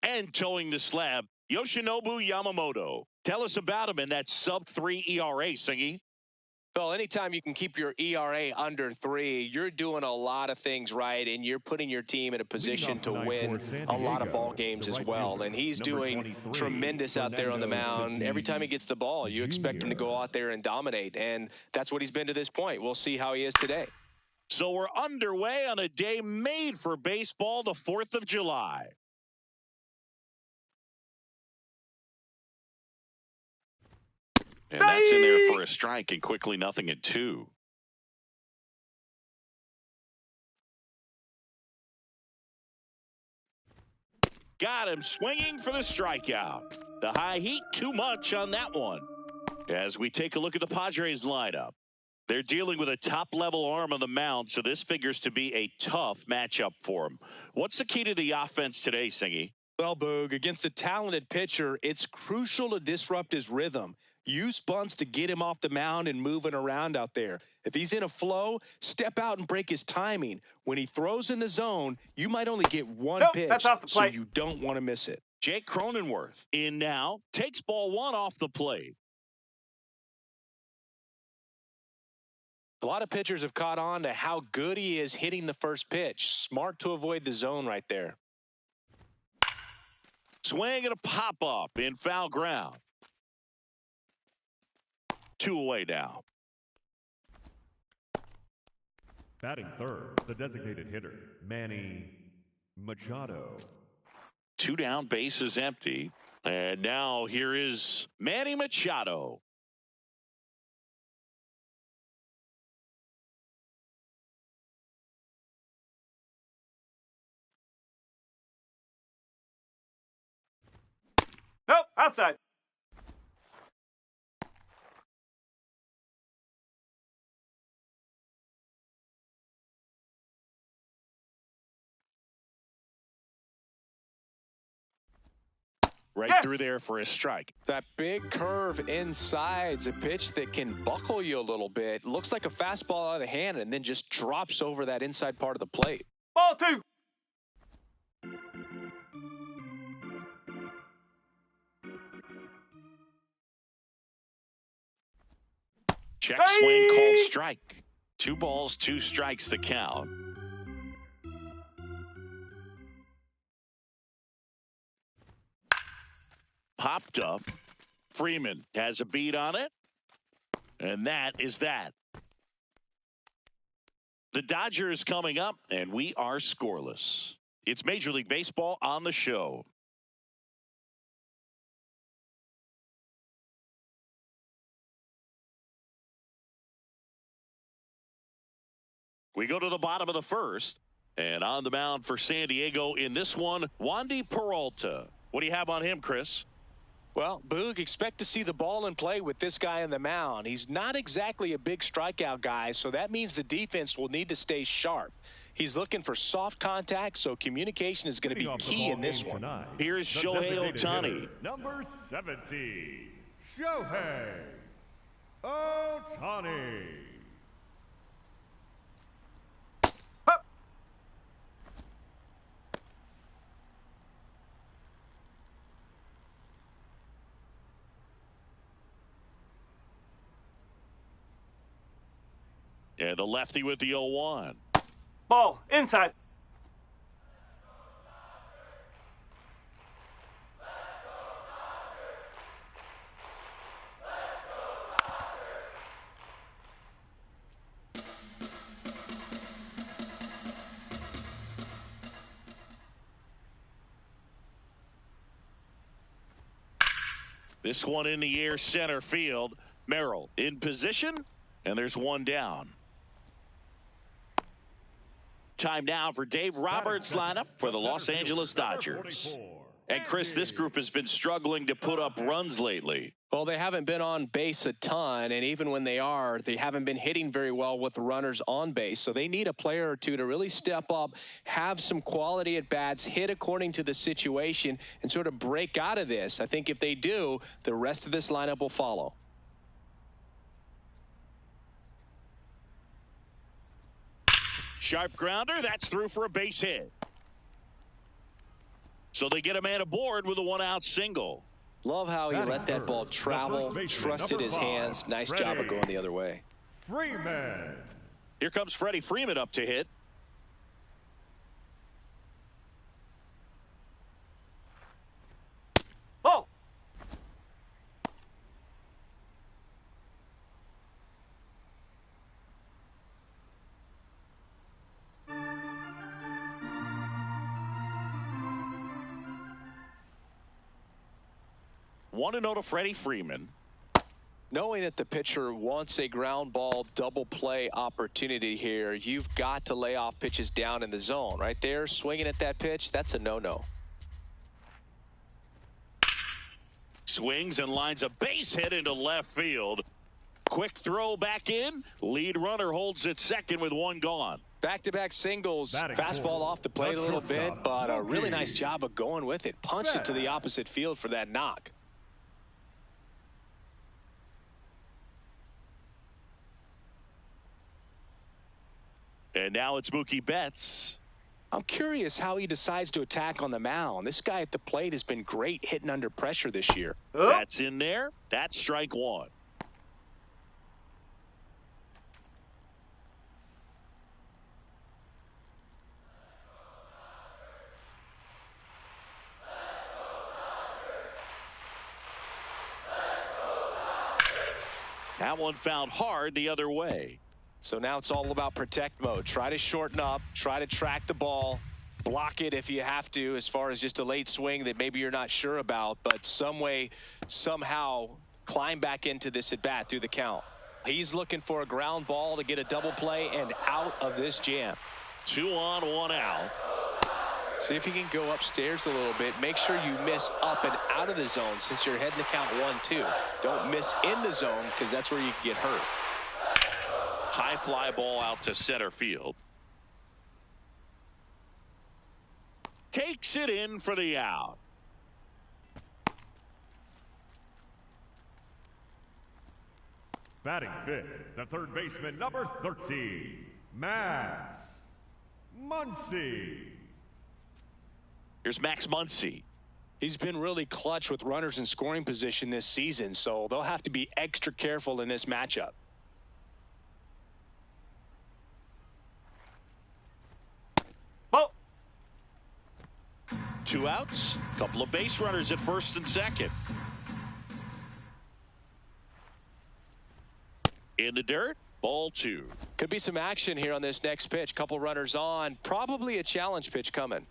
And towing the slab, Yoshinobu Yamamoto. Tell us about him in that sub-3 ERA, Singy. Well, anytime you can keep your ERA under 3, you're doing a lot of things right, and you're putting your team in a position to win a lot of ball games as well. And he's doing tremendous out there on the mound. Every time he gets the ball, you expect him to go out there and dominate, and that's what he's been to this point. We'll see how he is today. So we're underway on a day made for baseball, the 4th of July. And that's in there for a strike, and quickly 0-2. Got him swinging for the strikeout. The high heat, too much on that one. As we take a look at the Padres lineup, they're dealing with a top-level arm on the mound, so this figures to be a tough matchup for them. What's the key to the offense today, Singy? Well, Boog, against a talented pitcher, it's crucial to disrupt his rhythm. Use bunts to get him off the mound and moving around out there. If he's in a flow, step out and break his timing. When he throws in the zone, you might only get one pitch, that's off the plate. so you don't want to miss it. Jake Cronenworth in now, takes ball 1 off the plate. A lot of pitchers have caught on to how good he is hitting the first pitch. Smart to avoid the zone right there. Swing and a pop-up in foul ground. 2 away now. Batting third, the designated hitter, Manny Machado. 2 down, base is empty. And now here is Manny Machado. Nope, outside. Right through there for a strike. That big curve inside's a pitch that can buckle you a little bit. Looks like a fastball out of the hand and then just drops over that inside part of the plate. Ball 2. Check swing called strike. 2 balls, 2 strikes the count. Popped up. Freeman has a beat on it. And that is that. The Dodgers coming up, and we are scoreless. It's Major League Baseball on the show. We go to the bottom of the first. And on the mound for San Diego in this one, Wandy Peralta. What do you have on him, Chris? Well, Boog, expect to see the ball in play with this guy on the mound. He's not exactly a big strikeout guy, so that means the defense will need to stay sharp. He's looking for soft contact, so communication is going to be key in this one. Here's Shohei Ohtani. Number 70, Shohei Ohtani. And the lefty with the 0-1. Ball inside. This one in the air, center field. Merrill in position, and there's 1 down. Time now for Dave Roberts' lineup for the Los Angeles Dodgers. And Chris, this group has been struggling to put up runs lately. Well, they haven't been on base a ton, and even when they are, they haven't been hitting very well with the runners on base. So they need a player or two to really step up, have some quality at bats, hit according to the situation, and sort of break out of this. I think if they do, the rest of this lineup will follow. Sharp grounder, that's through for a base hit. So they get a man aboard with a one-out single. Love how he let that ball travel, trusted his hands. Nice job of going the other way. Freeman. Here comes Freddie Freeman up to hit. Ball. One to know to Freddie Freeman. Knowing that the pitcher wants a ground ball double play opportunity here, you've got to lay off pitches down in the zone. Right there, swinging at that pitch, that's a no-no. Swings and lines a base hit into left field. Quick throw back in. Lead runner holds at second with one gone. Back-to-back singles. Batting Fastball forward. off the plate a little bit, but a really nice job of going with it. Punched it to the opposite field for that knock. And now it's Mookie Betts. I'm curious how he decides to attack on the mound. This guy at the plate has been great hitting under pressure this year. That's in there. That's strike one. That one found hard the other way. So now it's all about protect mode. Try to shorten up, try to track the ball, block it if you have to, as far as just a late swing that maybe you're not sure about, but some way, somehow climb back into this at bat through the count. He's looking for a ground ball to get a double play and out of this jam. 2 on, 1 out. See if you can go upstairs a little bit. Make sure you miss up and out of the zone since you're heading to count 1-2. Don't miss in the zone because that's where you can get hurt. High fly ball out to center field. Takes it in for the out. Batting fifth, the third baseman, number 13, Max Muncy. Here's Max Muncy. He's been really clutch with runners in scoring position this season, so they'll have to be extra careful in this matchup. 2 outs. Couple of base runners at first and second. In the dirt. Ball 2. Could be some action here on this next pitch. Couple runners on. Probably a challenge pitch coming.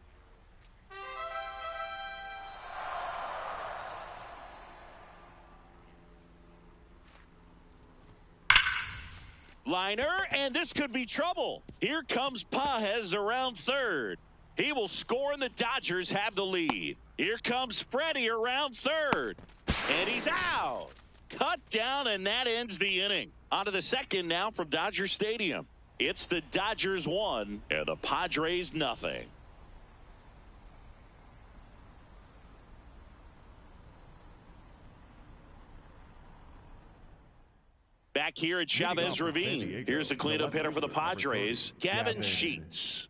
Liner, and this could be trouble. Here comes Pages around third. He will score and the Dodgers have the lead. Here comes Freddie around third. And he's out. Cut down, and that ends the inning. On to the second now from Dodger Stadium. It's the Dodgers 1 and the Padres nothing. Back here at Chavez Ravine. Here's the cleanup hitter for the Padres, Gavin Sheets.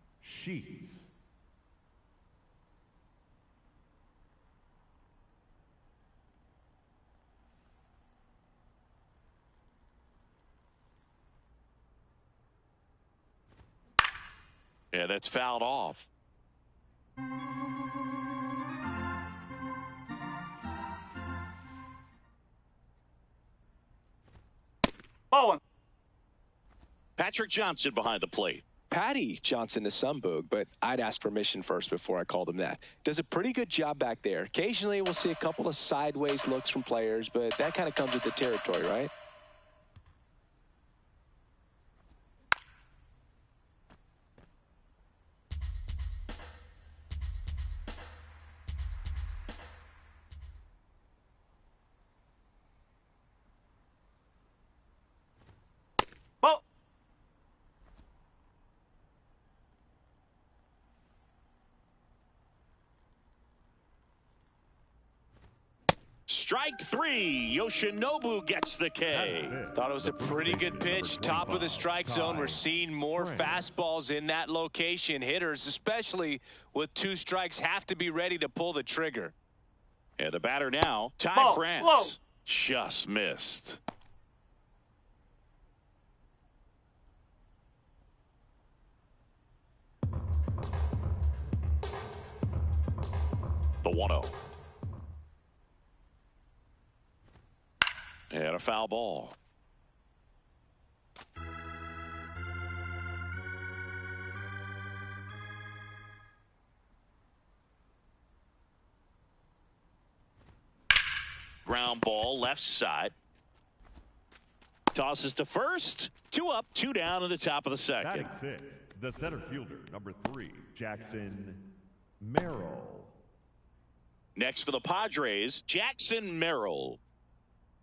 Yeah, that's fouled off. Ball 1. Patrick Johnson behind the plate. Patty Johnson to Sumboog, but I'd ask permission first before I called him that. Does a pretty good job back there. Occasionally we'll see a couple of sideways looks from players, but that kind of comes with the territory, right? Ball. Strike three. Yoshinobu gets the K. Thought it was a pretty good pitch. Top of the strike zone. We're seeing more fastballs in that location. Hitters, especially with 2 strikes, have to be ready to pull the trigger. And the batter now, Ty France. Whoa. Just missed. The 1-0. And a foul ball. Ground ball, left side. Tosses to first. 2 up, 2 down in the top of the second. Batting 6, the center fielder, number 3, Jackson Merrill. Next for the Padres, Jackson Merrill.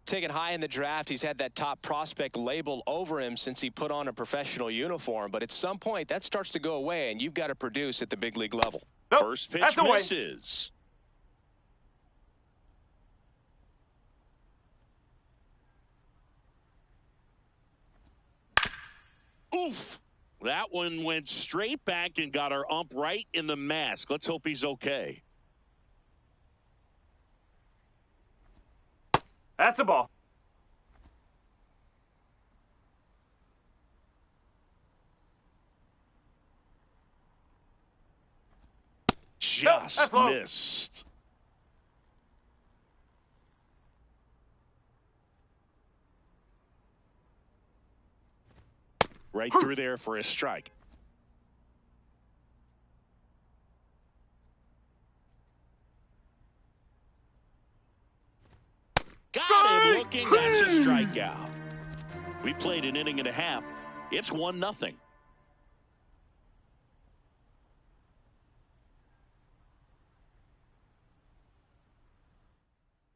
Taken high in the draft, he's had that top prospect label over him since he put on a professional uniform. But at some point, that starts to go away, and you've got to produce at the big league level. Nope, First pitch that's the way. misses. Oof. That one went straight back and got our ump right in the mask. Let's hope he's okay. That's a ball. Just that's low. missed. Right through there for a strike. Got him looking. That's a strikeout. We played an inning and a half. It's 1-0.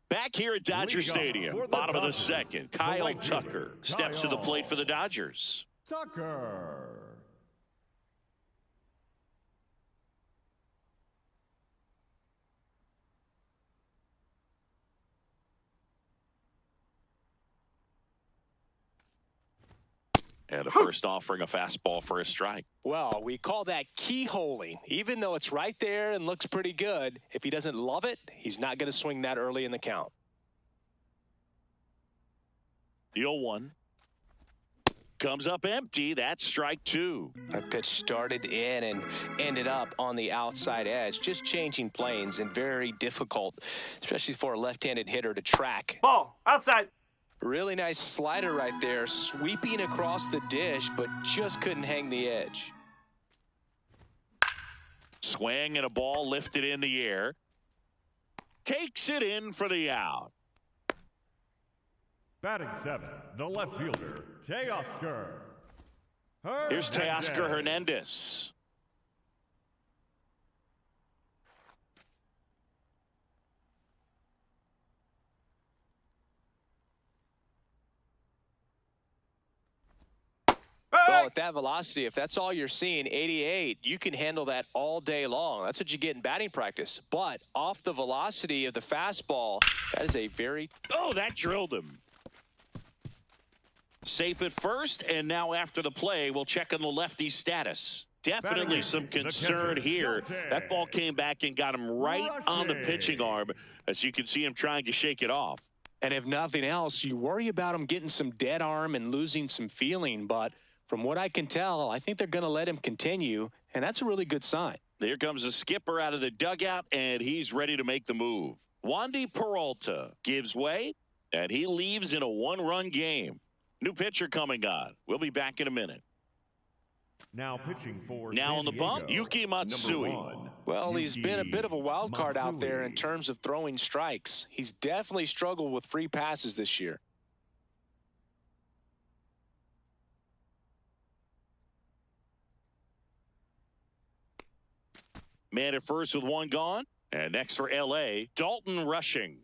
Back here at Dodger Stadium, bottom of the second, Kyle Tucker steps to the plate for the Dodgers. Tucker. And a first offering a fastball for a strike. Well, we call that keyholing. Even though it's right there and looks pretty good, if he doesn't love it, he's not going to swing that early in the count. The 0-1 comes up empty. That's strike 2. That pitch started in and ended up on the outside edge. Just changing planes and very difficult, especially for a left-handed hitter to track. Ball. Outside. Really nice slider right there, sweeping across the dish, but just couldn't hang the edge. Swing and a ball lifted in the air. Takes it in for the out. Batting 7, the left fielder, Teoscar. Here's Teoscar Hernandez. Well, at that velocity, if that's all you're seeing, 88, you can handle that all day long. That's what you get in batting practice. But off the velocity of the fastball, that is a very... Oh, that drilled him. Safe at first, and now after the play, we'll check on the lefty's status. Definitely some concern here. That ball came back and got him right on the pitching arm, as you can see him trying to shake it off. And if nothing else, you worry about him getting some dead arm and losing some feeling. But from what I can tell, I think they're going to let him continue, and that's a really good sign. There comes the skipper out of the dugout, and he's ready to make the move. Wandy Peralta gives way, and he leaves in a 1-run game. New pitcher coming on. We'll be back in a minute. Now pitching for Now on the bump, Yuki Matsui. Well, he's been a bit of a wild card out there in terms of throwing strikes. He's definitely struggled with free passes this year. Man at first with 1 gone. And next for L.A., Dalton Rushing.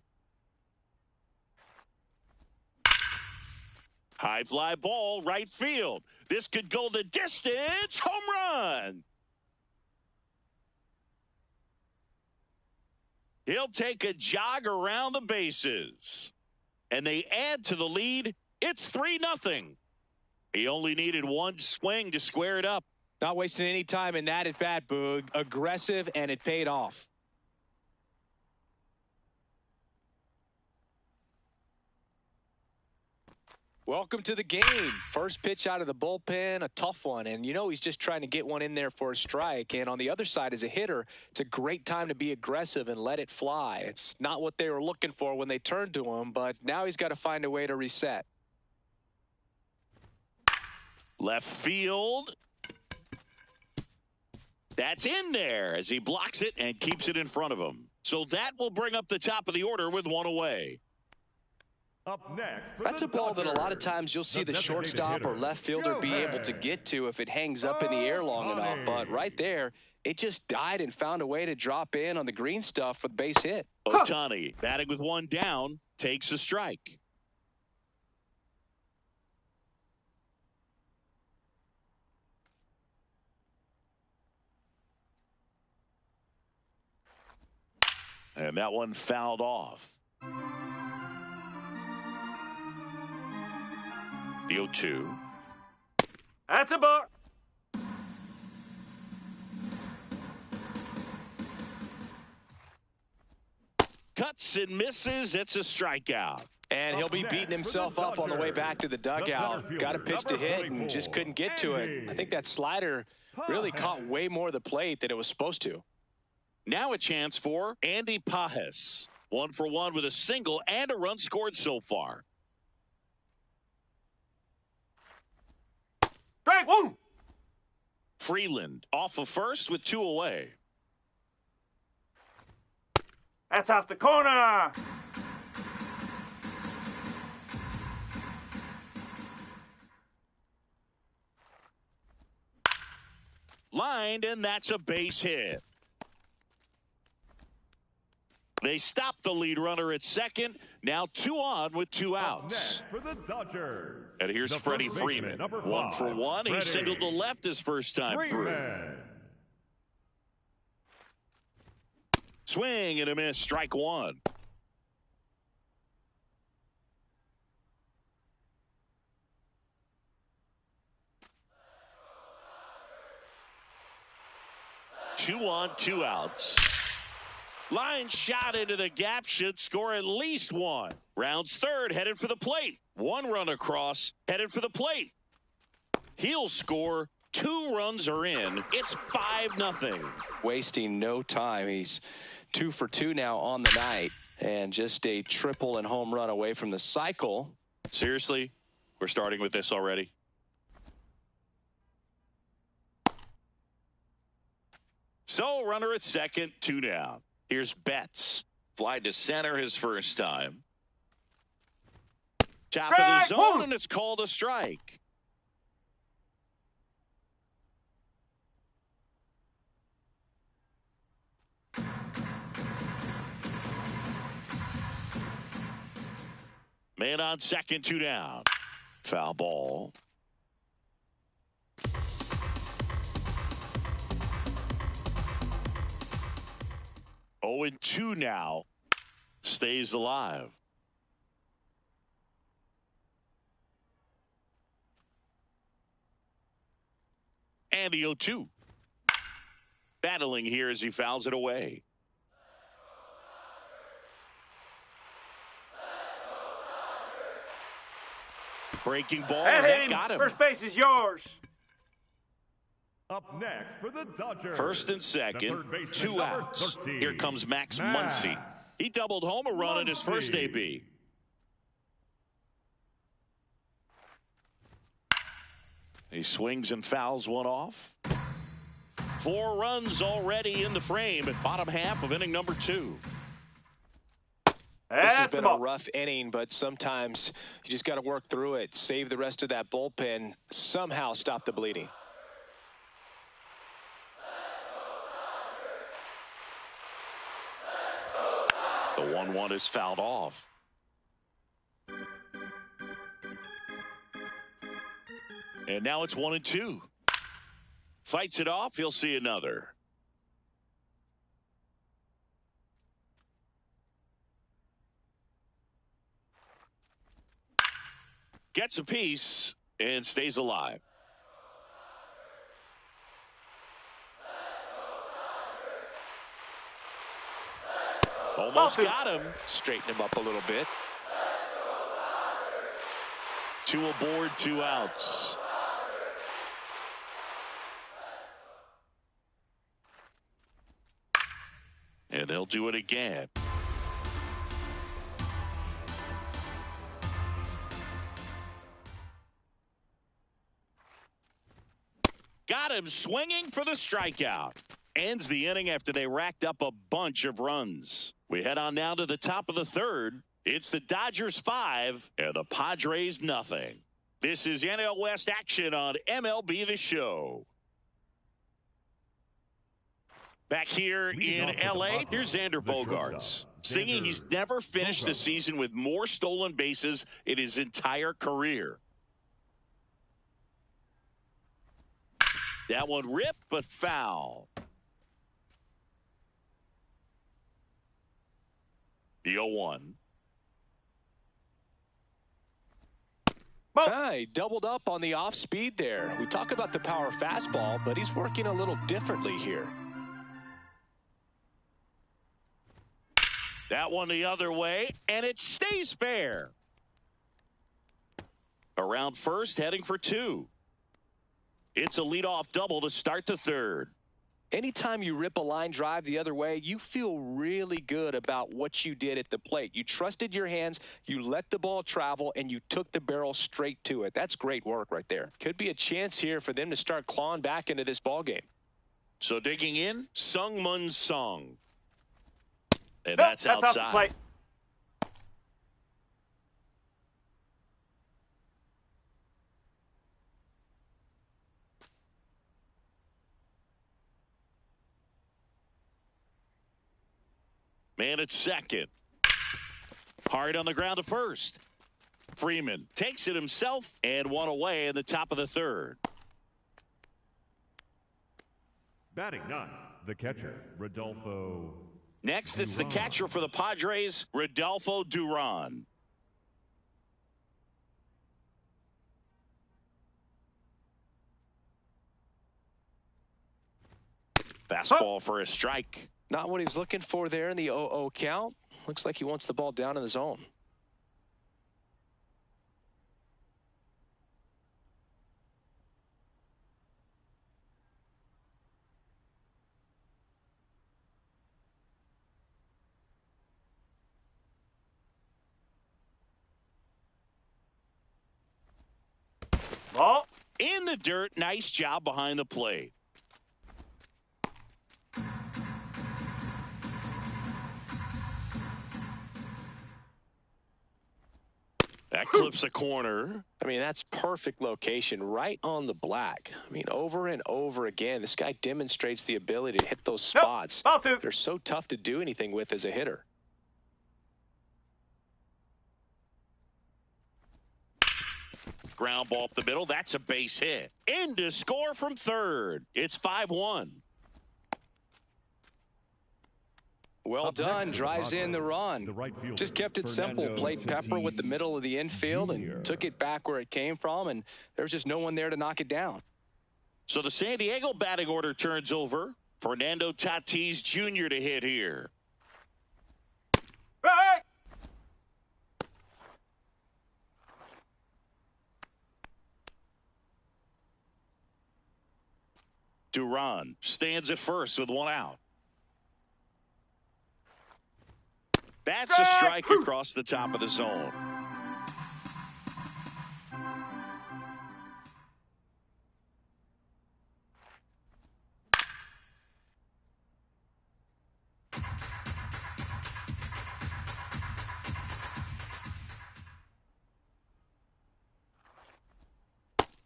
High fly ball, right field. This could go the distance. Home run. He'll take a jog around the bases. And they add to the lead. It's 3-0. He only needed one swing to square it up. Not wasting any time in that at-bat, Boog. Aggressive, and it paid off. Welcome to the game. First pitch out of the bullpen, a tough one. And, you know, he's just trying to get one in there for a strike. And on the other side, as a hitter, it's a great time to be aggressive and let it fly. It's not what they were looking for when they turned to him, but now he's got to find a way to reset. Left field. That's in there as he blocks it and keeps it in front of him. So that will bring up the top of the order with one away. Up next, that's a ball that a lot of times you'll see the shortstop or left fielder be able to get to if it hangs up in the air long enough. But right there, it just died and found a way to drop in on the green stuff for the base hit. Ohtani, batting with one down, takes a strike. And that one fouled off. The 0-2. That's a ball. Cuts and misses. It's a strikeout. And he'll be beating himself up on the way back to the dugout. Got a pitch to hit and just couldn't get to it. I think that slider really caught way more of the plate than it was supposed to. Now a chance for Andy Pajes. 1 for 1 with a single and a run scored so far. Strike one. Freeland off of first with 2 away. That's off the corner. Lined, and that's a base hit. They stop the lead runner at second. Now 2 on with 2 outs. For the Dodgers. And here's Freddie Freeman. 1 for 1. He singled to left his first time through. Swing and a miss. Strike 1. Two on, 2 outs. Line shot into the gap, should score at least 1. Rounds third, headed for the plate. 1 run across, headed for the plate. He'll score. 2 runs are in. It's 5-0. Wasting no time. He's 2 for 2 now on the night. And just a triple and home run away from the cycle. Seriously? We're starting with this already? So, runner at second, 2 down. Here's Betts. Fly to center his first time. Top of the zone, and it's called a strike. Man on second, 2 down. Foul ball. Oh, and 2 now. Stays alive. And the 0-2. Battling here as he fouls it away. Breaking ball, and that got him. First base is yours. Up next for the Dodgers. First and second, 2 outs. Here comes Max Muncy. He doubled home a run in his first AB. He swings and fouls one off. 4 runs already in the frame at bottom half of inning number 2. This has been a rough inning, but sometimes you just got to work through it, save the rest of that bullpen, somehow stop the bleeding. The 1-1 is fouled off. And now it's 1-2. Fights it off. He'll see another. gets a piece and stays alive. Almost got him. Straighten him up a little bit. 2 aboard, 2 outs. And they'll do it again. Got him swinging for the strikeout. Ends the inning after they racked up a bunch of runs. We head on now to the top of the third. It's the Dodgers 5 and the Padres nothing. This is NL West action on MLB The Show. Back here in L.A., here's Xander Bogaerts, singing he's never finished the season with more stolen bases in his entire career. That one ripped, but foul. The 0-1. He doubled up on the off speed there. We talk about the power fastball, but he's working a little differently here. That one the other way, and it stays fair. Around first, heading for 2. It's a leadoff double to start the third. Anytime you rip a line drive the other way, you feel really good about what you did at the plate. You trusted your hands, you let the ball travel, and you took the barrel straight to it. That's great work right there. Could be a chance here for them to start clawing back into this ball game. So digging in, Sung-Mun Sung. And that's outside. Off the plate. Man at second. Hard on the ground to first. Freeman takes it himself and one away in the top of the third. Batting 9, the catcher, Rodolfo. Next, it's the catcher for the Padres, Rodolfo Duran. Fastball for a strike. Not what he's looking for there in the 0-0 count. Looks like he wants the ball down in the zone. Ball. In the dirt, nice job behind the plate. That clips a corner. I mean, that's perfect location, right on the black. I mean, over and over again, this guy demonstrates the ability to hit those spots. Ball 2. They're so tough to do anything with as a hitter. Ground ball up the middle. That's a base hit. In to score from third. It's 5-1. Well done. Drives in the run. Just kept it simple. Played Pepper with the middle of the infield and took it back where it came from, and there was just no one there to knock it down. So the San Diego batting order turns over. Fernando Tatis Jr. to hit here. Right. Duran stands at first with one out. That's a strike across the top of the zone.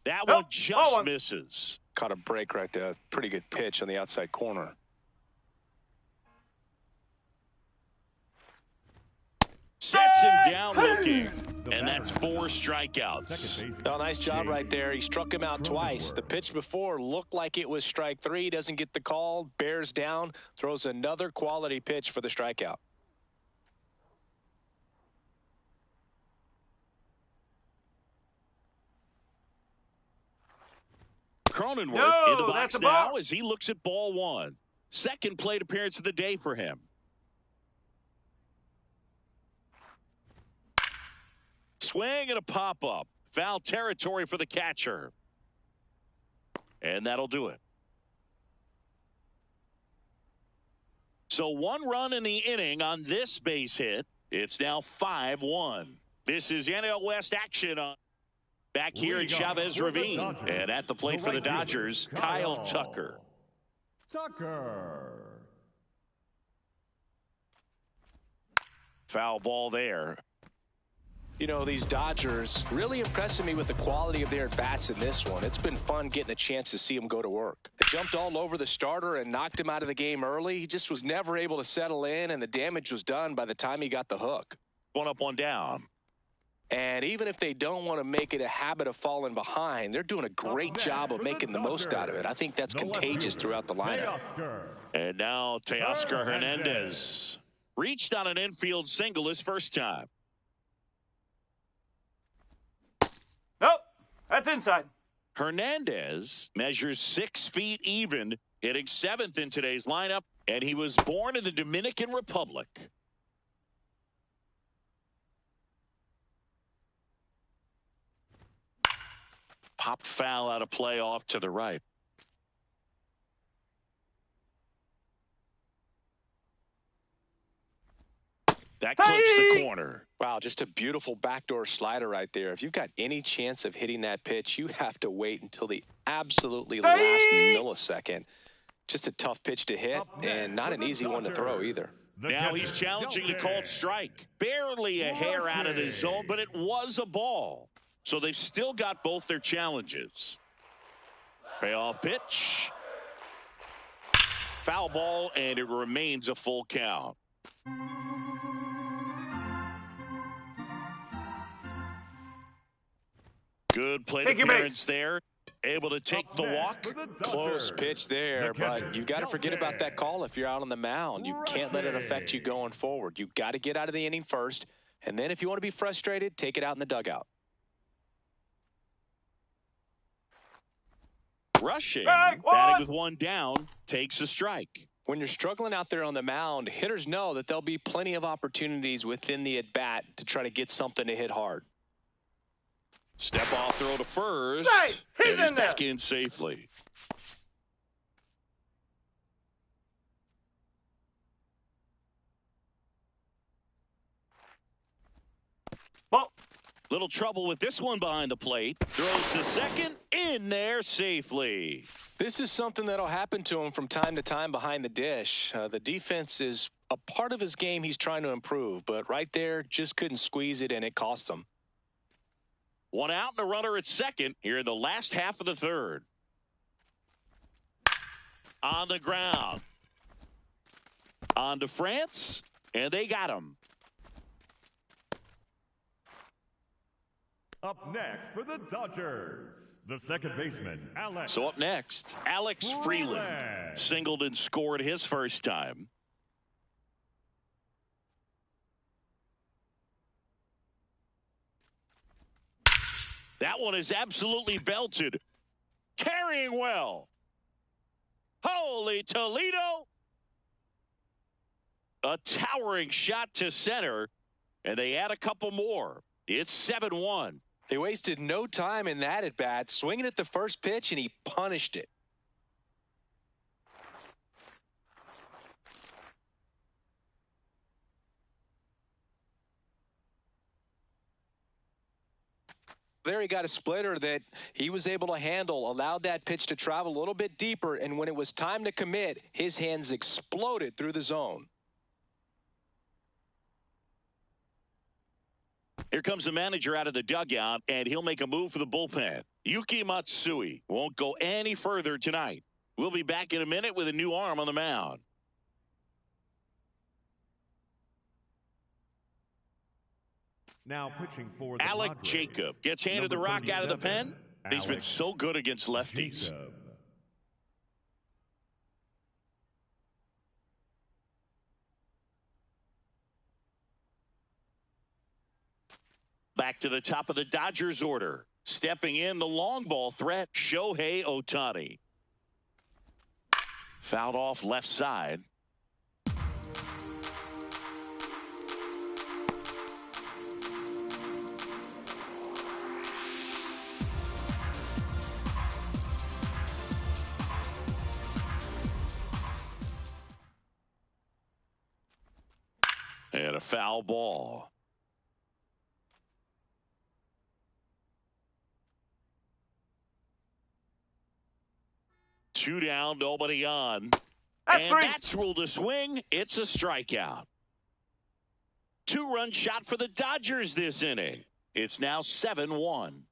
That one just misses. Caught a break right there. Pretty good pitch on the outside corner. Sets him down looking. And that's 4 strikeouts. Oh, nice job right there. He struck him out twice. The pitch before looked like it was strike 3. Doesn't get the call. Bears down. Throws another quality pitch for the strikeout. Cronenworth in the box that's a now ball. as he looks at ball one. Second plate appearance of the day for him. Swing and a pop-up. Foul territory for the catcher. And that'll do it. So 1 run in the inning on this base hit. It's now 5-1. This is NL West action on back here in Chavez Ravine. And at the plate for the Dodgers, Kyle Tucker. Foul ball there. You know, these Dodgers really impressing me with the quality of their at-bats in this one. It's been fun getting a chance to see them go to work. They jumped all over the starter and knocked him out of the game early. He just was never able to settle in, and the damage was done by the time he got the hook. 1 up, 1 down. And even if they don't want to make it a habit of falling behind, they're doing a great job of making the most out of it. I think that's contagious throughout the lineup. And now Teoscar Hernandez reached on an infield single his first time. Nope, that's inside. Hernandez measures 6 feet even, hitting 7th in today's lineup, and he was born in the Dominican Republic. Popped foul out of play off to the right. Hey! That clips the corner. Wow, just a beautiful backdoor slider right there. If you've got any chance of hitting that pitch, you have to wait until the absolutely last millisecond. Just a tough pitch to hit and not an easy one to throw either. Now he's challenging the called strike. Barely a hair out of the zone, but it was a ball. So they've still got both their challenges. Payoff pitch. Foul ball, and it remains a full count. Good plate appearance there. Able to take the walk. Close pitch there, but you got to forget about that call if you're out on the mound. You can't let it affect you going forward. You got to get out of the inning first, and then if you want to be frustrated, take it out in the dugout. Rushing, batting with 1 down, takes a strike. When you're struggling out there on the mound, hitters know that there'll be plenty of opportunities within the at-bat to try to get something to hit hard. Step off throw to first. He's and in there. Back in safely. Ball. Little trouble with this one behind the plate. Throws to second, in there safely. This is something that'll happen to him from time to time behind the dish. The defense is a part of his game he's trying to improve, but right there, just couldn't squeeze it, and it cost him. 1 out and a runner at second here in the last half of the third. On the ground. On to France, and they got him. Up next for the Dodgers, the second baseman, Alex. So up next, Alex Freeland singled and scored his first time. That one is absolutely belted. Carrying well. Holy Toledo. A towering shot to center, and they add a couple more. It's 7-1. They wasted no time in that at-bat, swinging at the first pitch, and he punished it. There he got a splitter that he was able to handle, allowed that pitch to travel a little bit deeper, and when it was time to commit, his hands exploded through the zone. Here comes the manager out of the dugout, and he'll make a move for the bullpen. Yuki Matsui won't go any further tonight. We'll be back in a minute with a new arm on the mound. Now pitching for the Alec Padres, Jacob gets handed the rock out of the pen. He's been so good against lefties. Jacob. Back to the top of the Dodgers order. Stepping in, the long ball threat, Shohei Ohtani. Fouled off left side. And a foul ball. Two down, nobody on. That's ruled a swing. It's a strikeout. Two-run shot for the Dodgers this inning. It's now 7-1.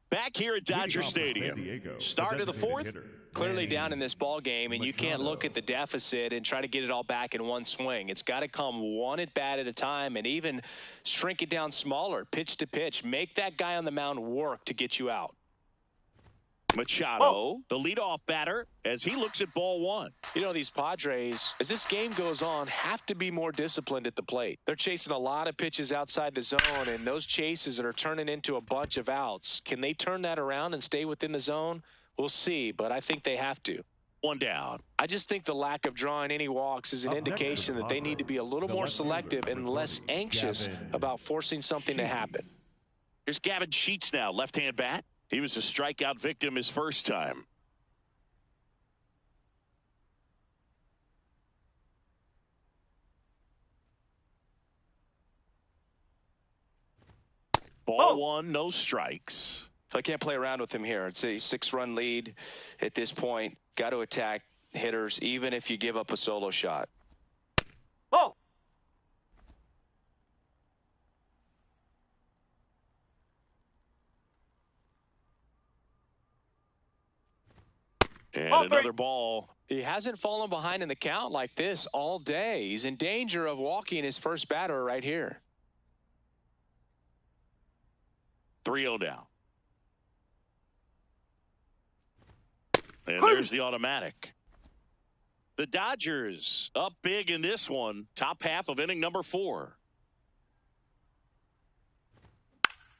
Back here at Dodger Stadium. Start of the fourth. Clearly down in this ball game, and you can't look at the deficit and try to get it all back in one swing. It's got to come one at bat at a time, and even shrink it down smaller, pitch to pitch. Make that guy on the mound work to get you out. Machado, the leadoff batter, as he looks at ball one. You know, these Padres, as this game goes on, have to be more disciplined at the plate. They're chasing a lot of pitches outside the zone, and those chases that are turning into a bunch of outs. Can they turn that around and stay within the zone? We'll see, but I think they have to. One down. I just think the lack of drawing any walks is an indication that they need to be a little more selective and less anxious about forcing something to happen. Here's Gavin Sheets now, left-hand bat. He was a strikeout victim his first time. Ball one, no strikes. So I can't play around with him here. It's a 6-run lead at this point. Got to attack hitters, even if you give up a solo shot. Oh! And another ball. He hasn't fallen behind in the count like this all day. He's in danger of walking his first batter right here. 3-0 now. And there's the automatic. The Dodgers up big in this one. Top half of inning number 4.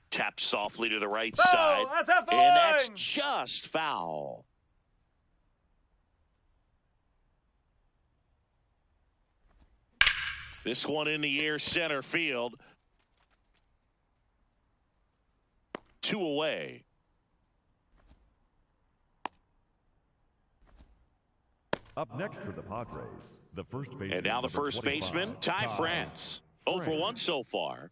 Tapped softly to the right side. That's off the and line. That's just foul. This one in the air, center field. 2 away. Up next for the Padres, the first baseman. And now the first baseman, Ty France. 0 for 1 so far.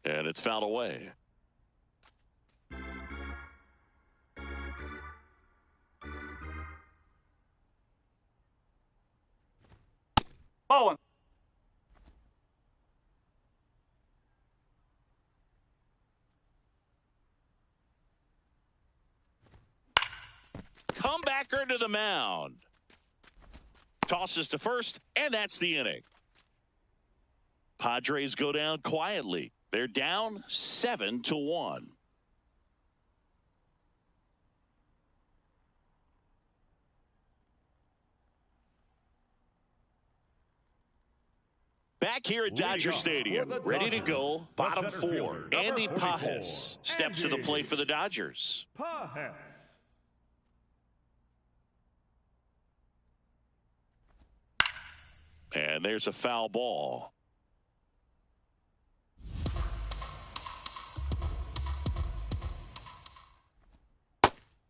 And it's fouled away. Ball one. Comebacker to the mound. Tosses to first, and that's the inning. Padres go down quietly. They're down 7-1. Back here at Dodger Stadium, ready to go, bottom 4. Andy Pajes steps to the plate for the Dodgers. Pajes. And there's a foul ball.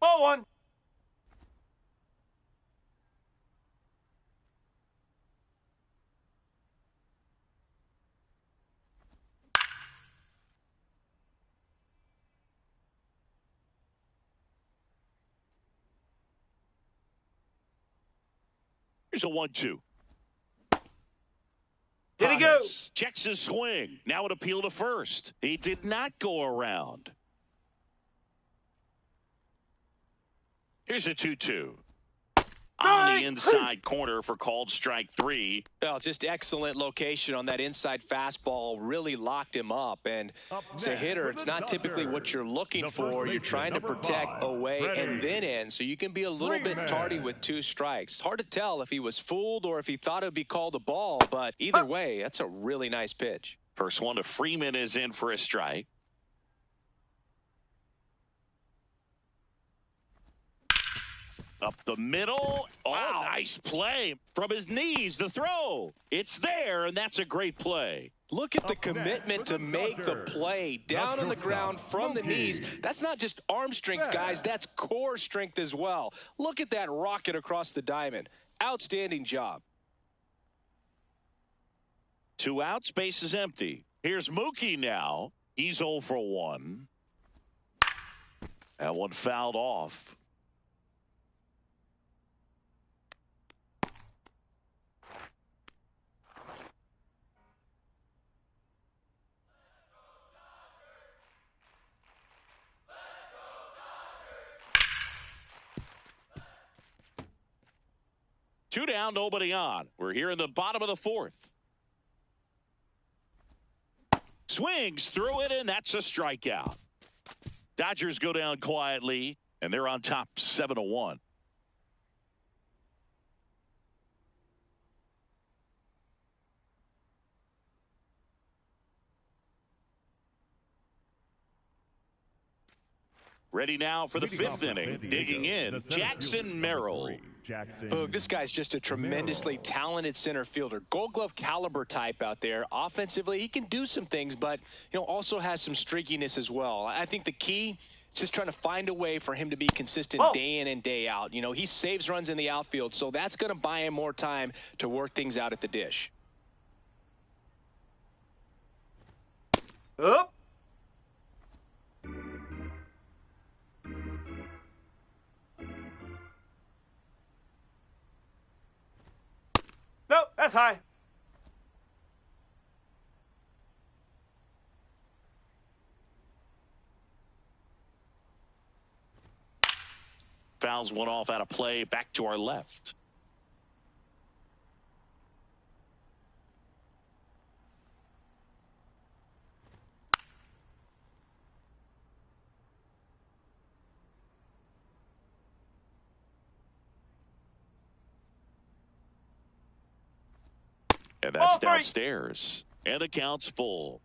Ball one. Here's a 1-2. Did he go? Checks his swing. Now an appeal to first. He did not go around. Here's a 2-2. on the inside corner for called strike 3. Well, just excellent location on that inside fastball. Really locked him up. And as a hitter, it's not typically what you're looking for. You're trying to protect away and then in, so you can be a little bit tardy with 2 strikes. It's hard to tell if he was fooled or if he thought it would be called a ball, but either way, that's a really nice pitch. First one to Freeman is in for a strike. Up the middle. Oh, nice play. From his knees, the throw. It's there, and that's a great play. Look at the commitment to make the play down on the ground from the knees. That's not just arm strength, guys. That's core strength as well. Look at that rocket across the diamond. Outstanding job. 2 outs, base is empty. Here's Mookie now. He's 0 for 1. That one fouled off. Two down, nobody on. We're here in the bottom of the 4th. Swings through it, and that's a strikeout. Dodgers go down quietly, and they're on top 7-1. Ready now for the 5th inning. Digging in, Jackson Merrill. Boog, this guy's just a tremendously talented center fielder. Gold Glove caliber type out there. Offensively, he can do some things, but also has some streakiness as well. I think the key is just trying to find a way for him to be consistent day in and day out. He saves runs in the outfield, so that's going to buy him more time to work things out at the dish. Up. Nope, that's high. Fouls one off out of play, back to our left. And that's downstairs. And the count's full.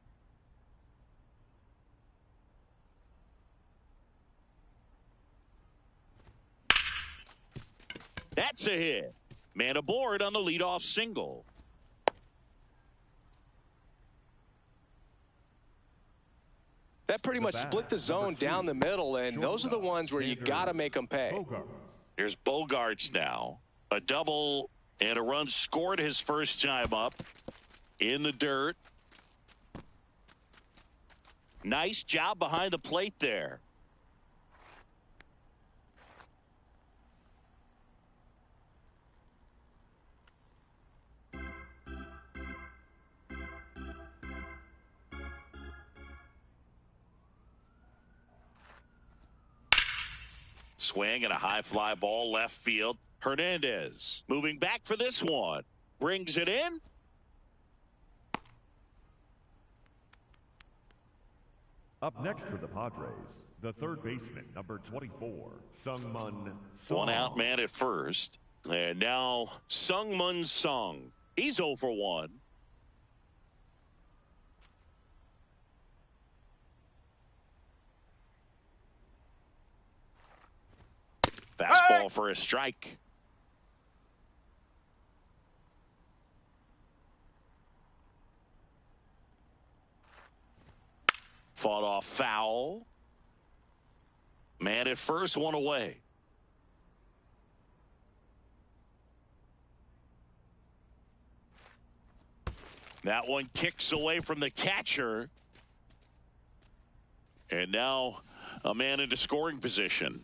That's a hit. Man aboard on the leadoff single. That pretty much split the zone down the middle, and those are the ones where you got to make them pay. Here's Bogarts now. A double and a run scored his first time up in the dirt. Nice job behind the plate there. Swing and a high fly ball left field. Hernandez moving back for this one. Brings it in. Up next for the Padres, the third baseman, number 24, Sungmun Song. 1 out, man at first. And now Sungmun Song. He's 0 for 1. Fastball for a strike. Fought off foul. Man at first, 1 away. That one kicks away from the catcher. And now a man into scoring position.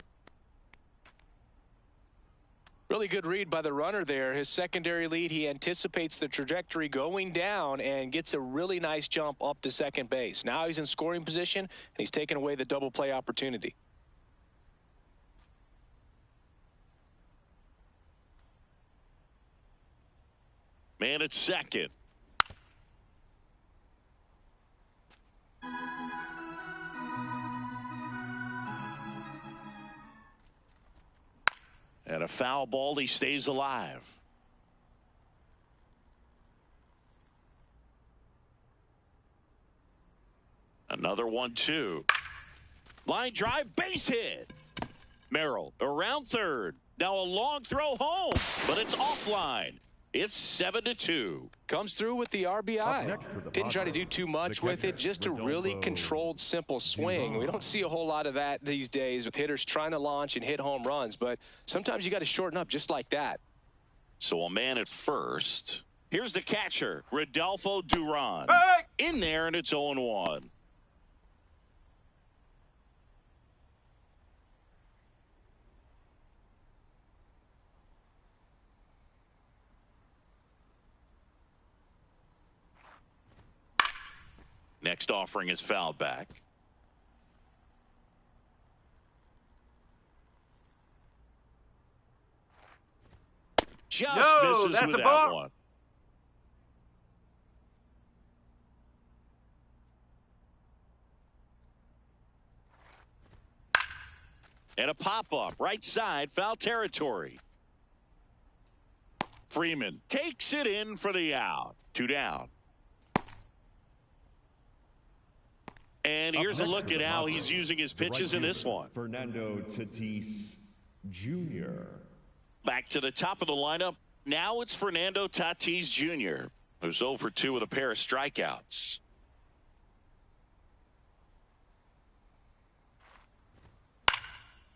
Really good read by the runner there. His secondary lead, he anticipates the trajectory going down and gets a really nice jump up to second base. Now he's in scoring position, and he's taken away the double play opportunity. Man at second. And a foul ball. He stays alive. Another 1-2. Line drive, base hit. Merrill around third. Now a long throw home, but it's offline. It's 7-2. Comes through with the RBI. Didn't try to do too much with it, just a really controlled, simple swing. We don't see a whole lot of that these days with hitters trying to launch and hit home runs, but sometimes you got to shorten up just like that. So a man at first. Here's the catcher, Rodolfo Duran. Hey! In there, and it's 0-1. Next offering is fouled back. Just misses with that one. And a pop-up, right side, foul territory. Freeman takes it in for the out. 2 down. And here's a look at how he's using his pitches in this one. Fernando Tatis Jr. Back to the top of the lineup. Now it's Fernando Tatis Jr., who's 0 for 2 with a pair of strikeouts.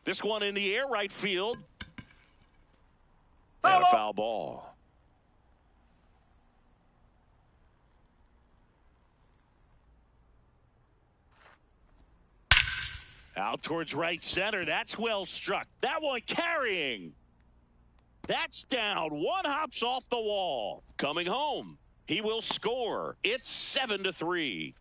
This one in the air, right field. And a foul ball. Out towards right center. That's well struck. That one carrying. That's down. One hops off the wall. Coming home. He will score. It's 7-3.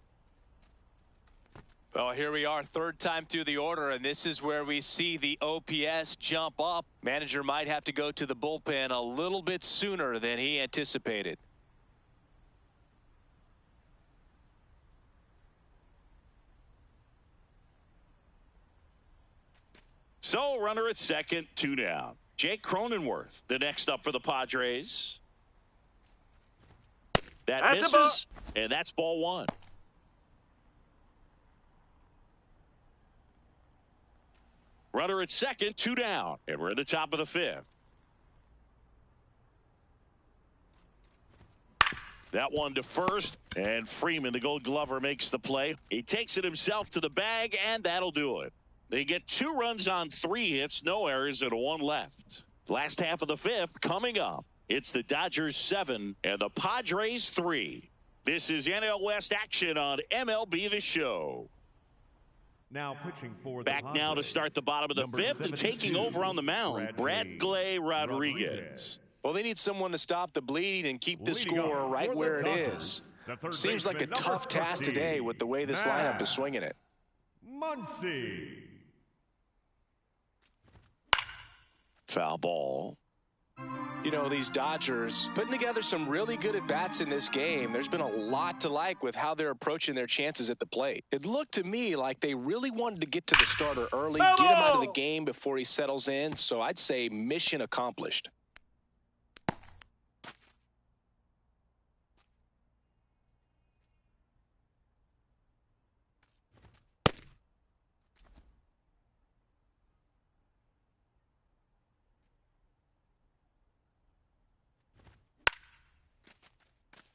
Well, here we are, third time through the order, and this is where we see the OPS jump up. Manager might have to go to the bullpen a little bit sooner than he anticipated. So, runner at second, 2 down. Jake Cronenworth, the next up for the Padres. That misses, and that's ball 1. Runner at second, 2 down, and we're at the top of the 5th. That one to first, and Freeman, the Gold Glover, makes the play. He takes it himself to the bag, and that'll do it. They get 2 runs on 3 hits, no errors, and 1 left. Last half of the 5th coming up. It's the Dodgers 7 and the Padres 3. This is NL West action on MLB The Show. Now pitching for the Back Padres, now to start the bottom of the 5th and taking over on the mound, Bradley Rodriguez. Well, they need someone to stop the bleeding and keep the score right where it is. Seems like a tough task today with the way this lineup is swinging it. Muncy. Foul ball. You know, these Dodgers putting together some really good at-bats in this game. There's been a lot to like with how they're approaching their chances at the plate. It looked to me like they really wanted to get to the starter early, get him out of the game before he settles in. So I'd say mission accomplished.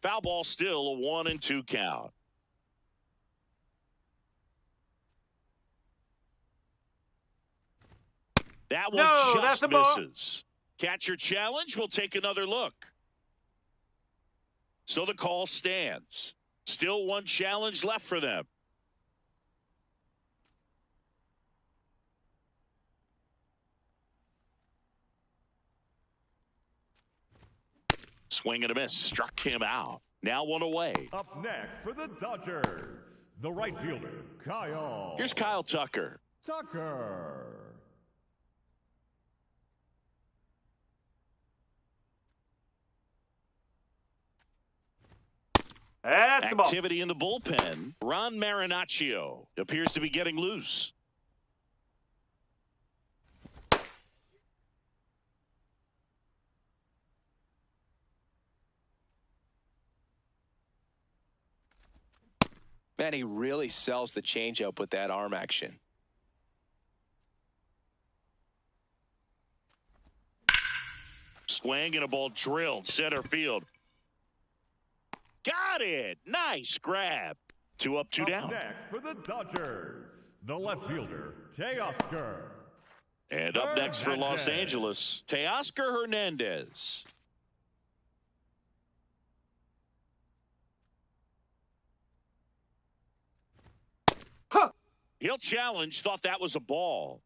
Foul ball, still a 1-2 count. That one just misses. Catcher challenge. We'll take another look. So the call stands. Still 1 challenge left for them. Swing and a miss. Struck him out. Now 1 away. Up next for the Dodgers, the right fielder, Kyle. Here's Kyle Tucker. Tucker. That's the ball. Activity in the bullpen. Ron Marinaccio appears to be getting loose. Man, he really sells the changeup with that arm action. Swing and a ball drilled center field. Got it. Nice grab. 2 up, 2 down. Next for the Dodgers, the left fielder, Teoscar. And up next for Los Angeles, Teoscar Hernandez. He'll challenge, thought that was a ball.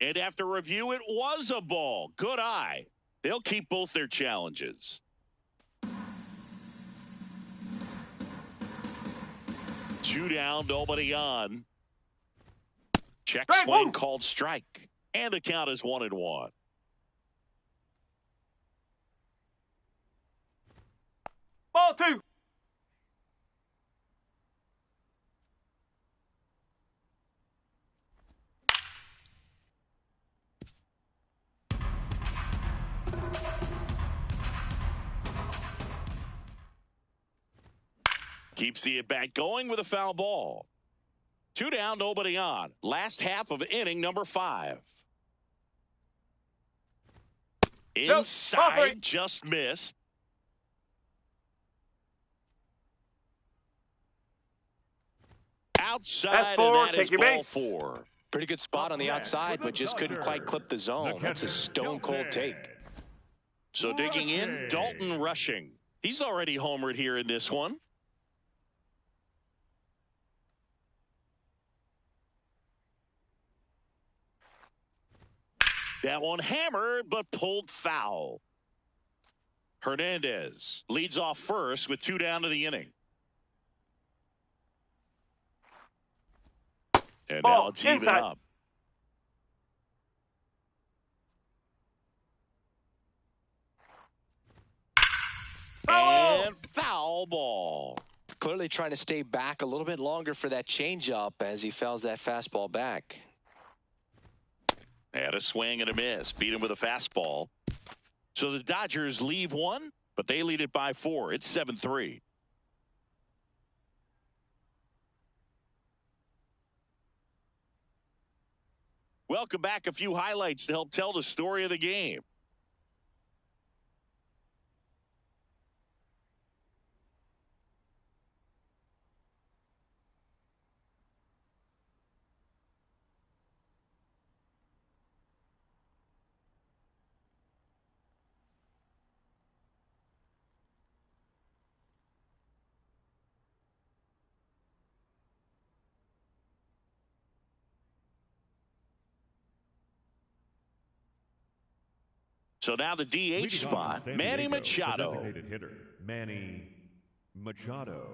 And after review, it was a ball. Good eye. They'll keep both their challenges. 2 down, nobody on. Check swing called strike. And the count is 1-1. Ball 2. Keeps the at-bat going with a foul ball. 2 down, nobody on. Last half of inning number 5. Inside, just missed. Outside, that's 4. And that is ball 4. Pretty good spot on the outside, but just couldn't quite clip the zone. That's a stone-cold take. So digging in, Dalton Rushing. He's already homered here in this one. That one hammered, but pulled foul. Hernandez leads off first with 2 down to the inning. And now it's even up. And foul ball. Clearly trying to stay back a little bit longer for that changeup as he fouls that fastball back. And a swing and a miss. Beat him with a fastball. So the Dodgers leave 1, but they lead it by 4. It's 7-3. Welcome back. A few highlights to help tell the story of the game. So now the DH spot, Manny Machado. Designated hitter, Manny Machado.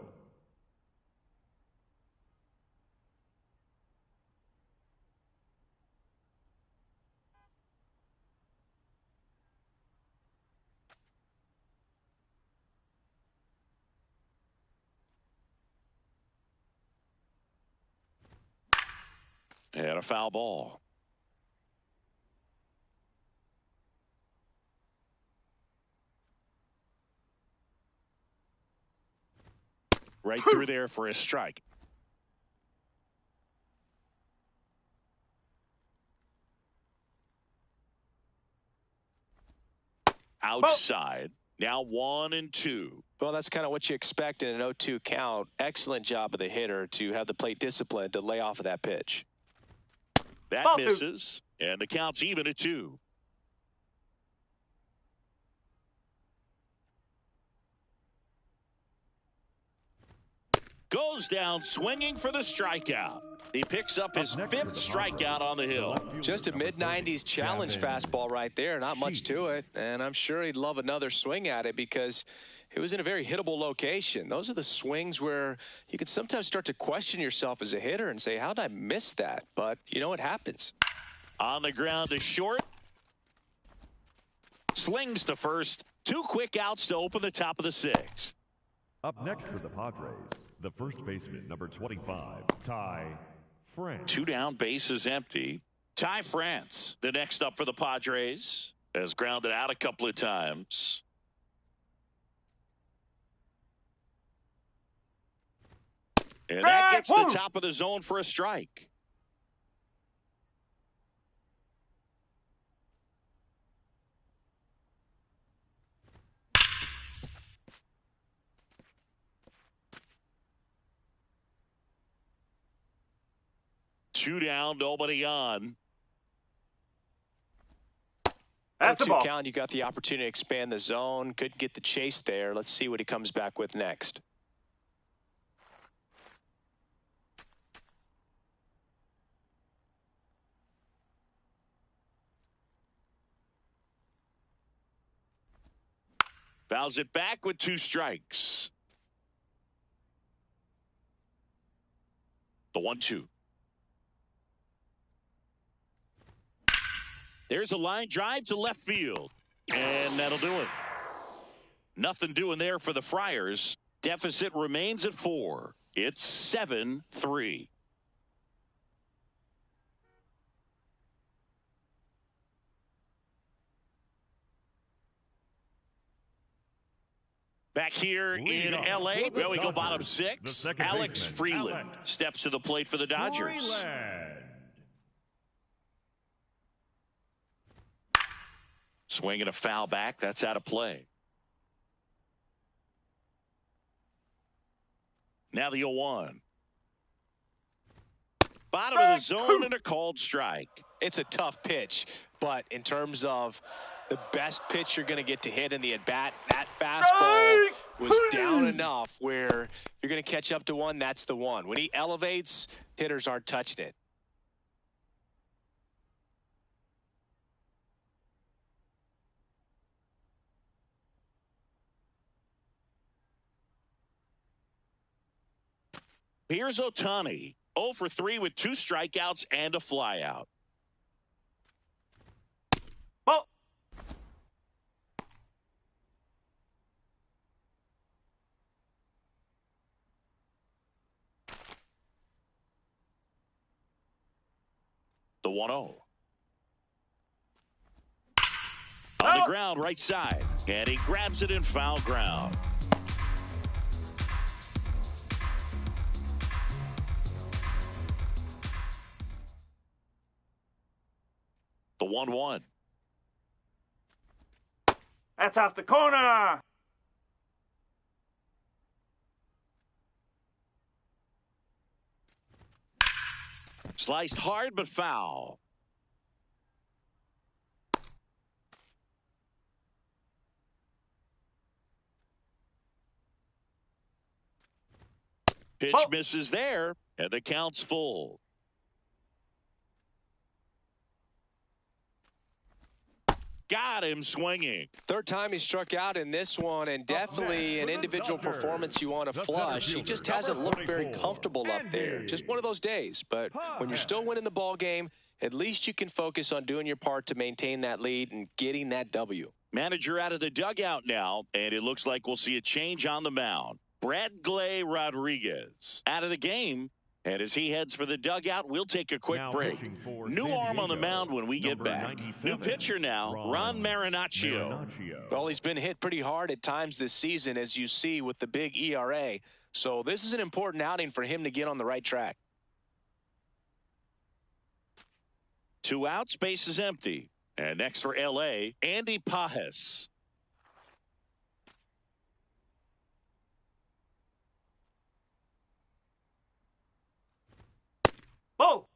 And a foul ball. Right through there for a strike. Outside. Now 1-2. Well, that's kind of what you expect in an 0-2 count. Excellent job of the hitter to have the plate discipline to lay off of that pitch. That misses. And the count's even at 2. Goes down swinging for the strikeout. He picks up his 5th strikeout on the hill. Just a mid-90s challenge fastball right there. Not much to it. And I'm sure he'd love another swing at it because it was in a very hittable location. Those are the swings where you can sometimes start to question yourself as a hitter and say, how did I miss that? But, you know, it happens. On the ground to short. Slings to first. 2 quick outs to open the top of the 6th. Up next for the Padres, the first baseman, number 25, Ty France. 2 down, bases empty. Ty France, the next up for the Padres, has grounded out a couple of times. And that gets the top of the zone for a strike. Two down, nobody on. That's the ball. Count, you got the opportunity to expand the zone. Could get the chase there. Let's see what he comes back with next. Fouls it back with 2 strikes. The 1-2. There's a line drive to left field. And that'll do it. Nothing doing there for the Friars. Deficit remains at 4. It's 7-3. Back here in L.A., where we go bottom 6. Alex Freeland steps to the plate for the Dodgers. Swinging a foul back. That's out of play. Now the 0-1. Bottom of the zone and a called strike. It's a tough pitch, but in terms of the best pitch you're going to get to hit in the at-bat, that fastball was down enough where you're going to catch up to one, that's the one. When he elevates, hitters aren't touching it. Here's Ohtani, 0 for 3 with 2 strikeouts and a flyout. Ball. The 1-0. On the ground, right side. And he grabs it in foul ground. The 1-1. That's off the corner. Sliced hard but foul. Pitch misses there, and the count's full. Got him swinging. Third time he struck out in this one, and definitely an individual performance you want to flush. He just hasn't looked very comfortable up there. Just one of those days. But when you're still winning the ball game, at least you can focus on doing your part to maintain that lead and getting that W. Manager out of the dugout now, and it looks like we'll see a change on the mound. Brad Gley Rodriguez out of the game. And as he heads for the dugout, we'll take a quick break. New arm on the mound when we get back. New pitcher now, Ron Marinaccio. Well, he's been hit pretty hard at times this season, as you see with the big ERA. So this is an important outing for him to get on the right track. 2 outs, base is empty. And next for L.A., Andy Pajes. Oh!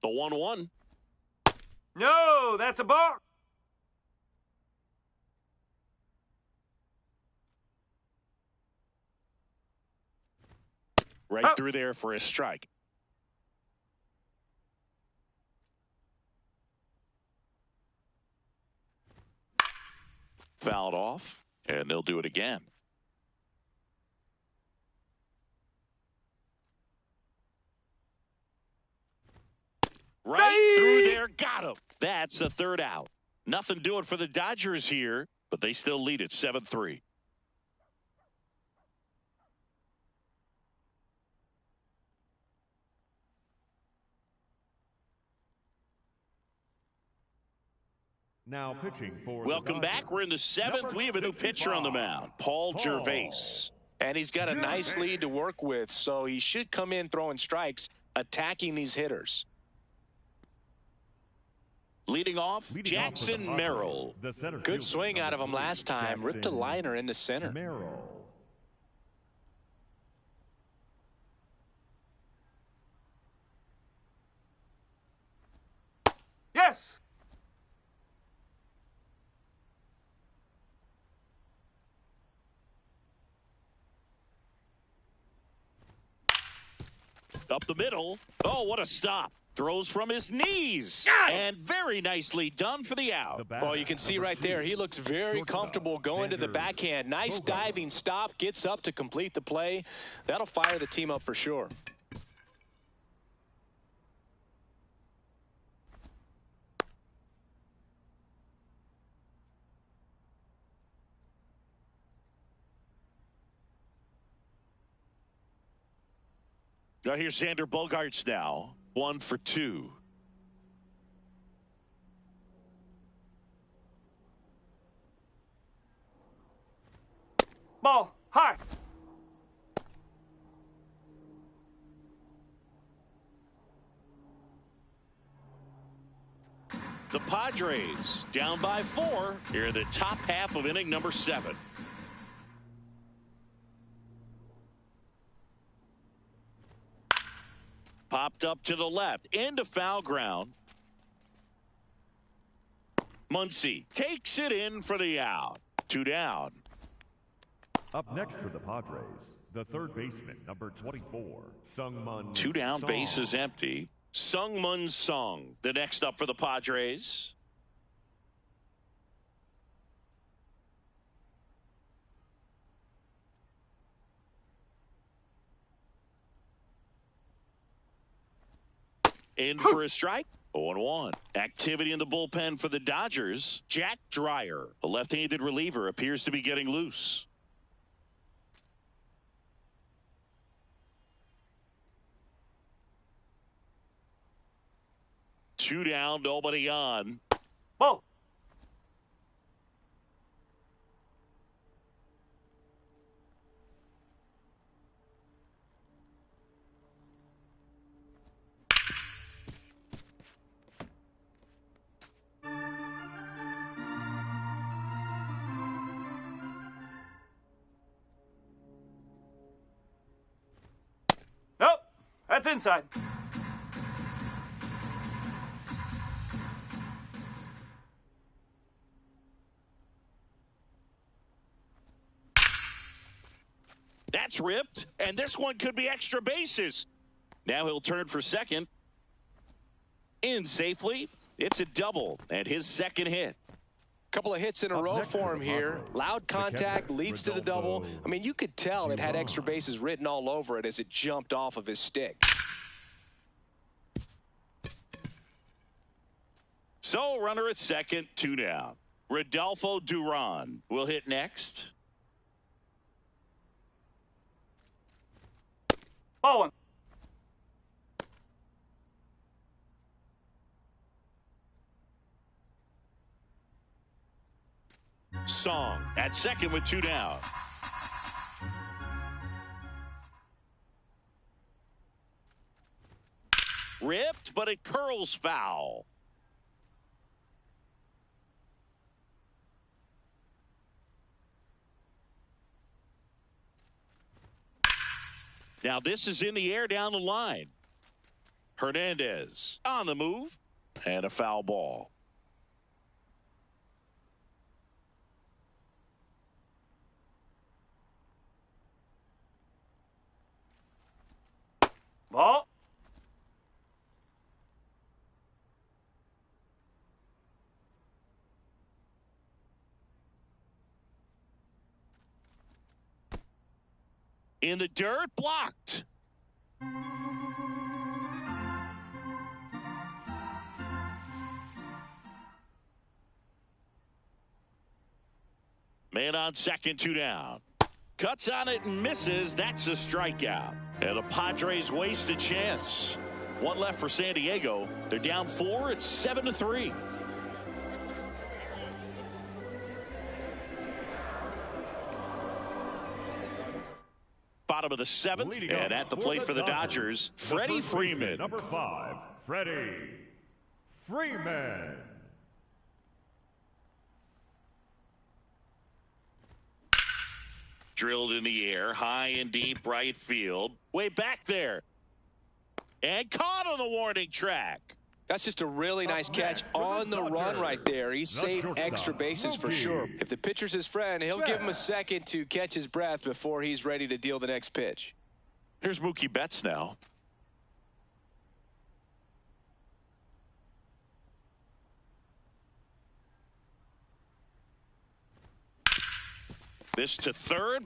The 1-1. No, that's a ball. Right through there for a strike. Fouled off. And they'll do it again. Right through there, got him. That's the third out. Nothing doing for the Dodgers here, but they still lead it 7-3. Now pitching for Welcome back. We're in the seventh. We have a new pitcher on the mound, Paul Gervais. And he's got a nice lead to work with, so he should come in throwing strikes, attacking these hitters. Leading off, Jackson Merrill. Good swing out of him last time. Ripped a liner into center. Merrill. Yes. Up the middle. Oh, what a stop. Throws from his knees. And very nicely done for the out. Well, you can see right there, he looks very comfortable going to the backhand. Nice diving stop, gets up to complete the play. That'll fire the team up for sure. Now here's Xander Bogaerts now. 1 for 2. Ball. High. The Padres down by 4 here in the top half of inning number 7. Popped up to the left into foul ground. Muncy takes it in for the out. 2 down. Up next for the Padres, the third baseman, number 24, Sungmun. 2 down, Song. base is empty. Sungmun Song, the next up for the Padres. In for a strike. 0-1. Activity in the bullpen for the Dodgers. Jack Dreyer, a left-handed reliever, appears to be getting loose. Two down, nobody on. Ball. Nope. That's inside. That's ripped, and this one could be extra bases. Now he'll turn for second. In safely. It's a double, and his second hit. Couple of hits in a row for him here. Loud contact leads to the double. I mean, you could tell it had extra bases written all over it as it jumped off of his stick. So, runner at second, 2 down. Rodolfo Duran will hit next. Ball 1. Song at second with 2 down. Ripped, but it curls foul. Now this is in the air down the line. Hernandez on the move, and a foul ball. Ball. In the dirt, blocked. Man on second, 2 down. Cuts on it and misses. That's a strikeout. And the Padres waste a chance. One left for San Diego. They're down 4. It's 7-3. Bottom of the 7th, and at the plate for the Dodgers, Freddie Freeman. Number 5, Freddie Freeman. Drilled in the air, high and deep right field. Way back there. And caught on the warning track. That's just a really nice catch on the run right there. He saved extra bases for sure. If the pitcher's his friend, he'll give him a second to catch his breath before he's ready to deal the next pitch. Here's Mookie Betts now. This to third.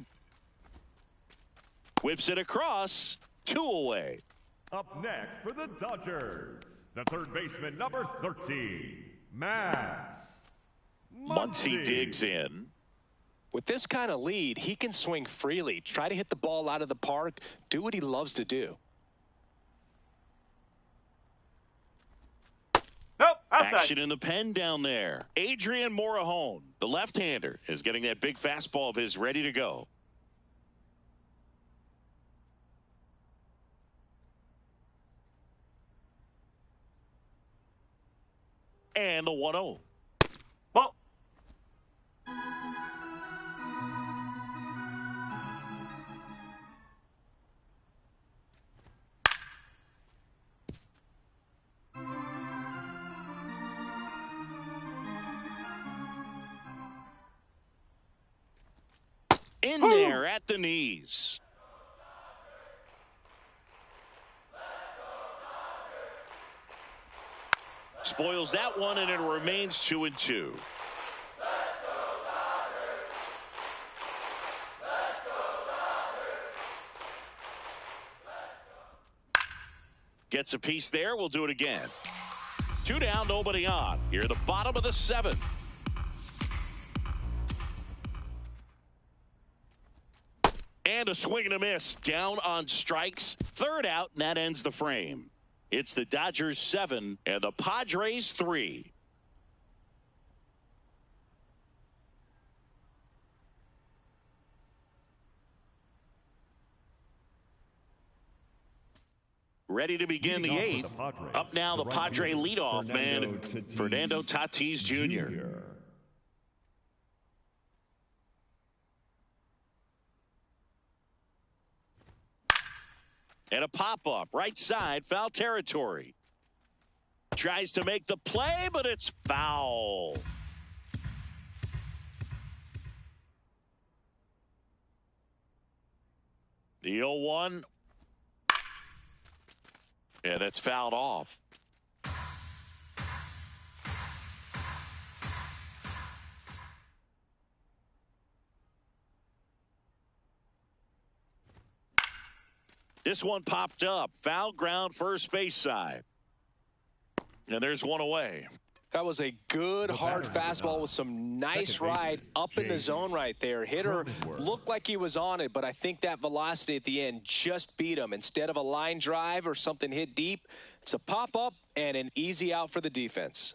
Whips it across. 2 away. Up next for the Dodgers, the third baseman, number 13, Max Muncy digs in. With this kind of lead, he can swing freely, try to hit the ball out of the park, do what he loves to do. Nope, outside. Action in the pen down there. Adrian Morejon, the left-hander, is getting that big fastball of his ready to go. And the 1-0. Ball. In there at the knees. Spoils that one, and it remains 2-2. Gets a piece there. We'll do it again. 2 down, nobody on. Here at the bottom of the 7th. And a swing and a miss. Down on strikes. 3rd out, and that ends the frame. It's the Dodgers 7 and the Padres 3. Ready to begin the 8th. Up now, the Padre leadoff man, Fernando Tatis Jr. And a pop-up, right side, foul territory. Tries to make the play, but it's foul. The 0-1. Yeah, that's fouled off. This one popped up. Foul ground, first base side. And there's one away. That was a good, hard fastball with some nice ride up in the zone right there. Hitter looked like he was on it, but I think that velocity at the end just beat him. Instead of a line drive or something hit deep, it's a pop-up and an easy out for the defense.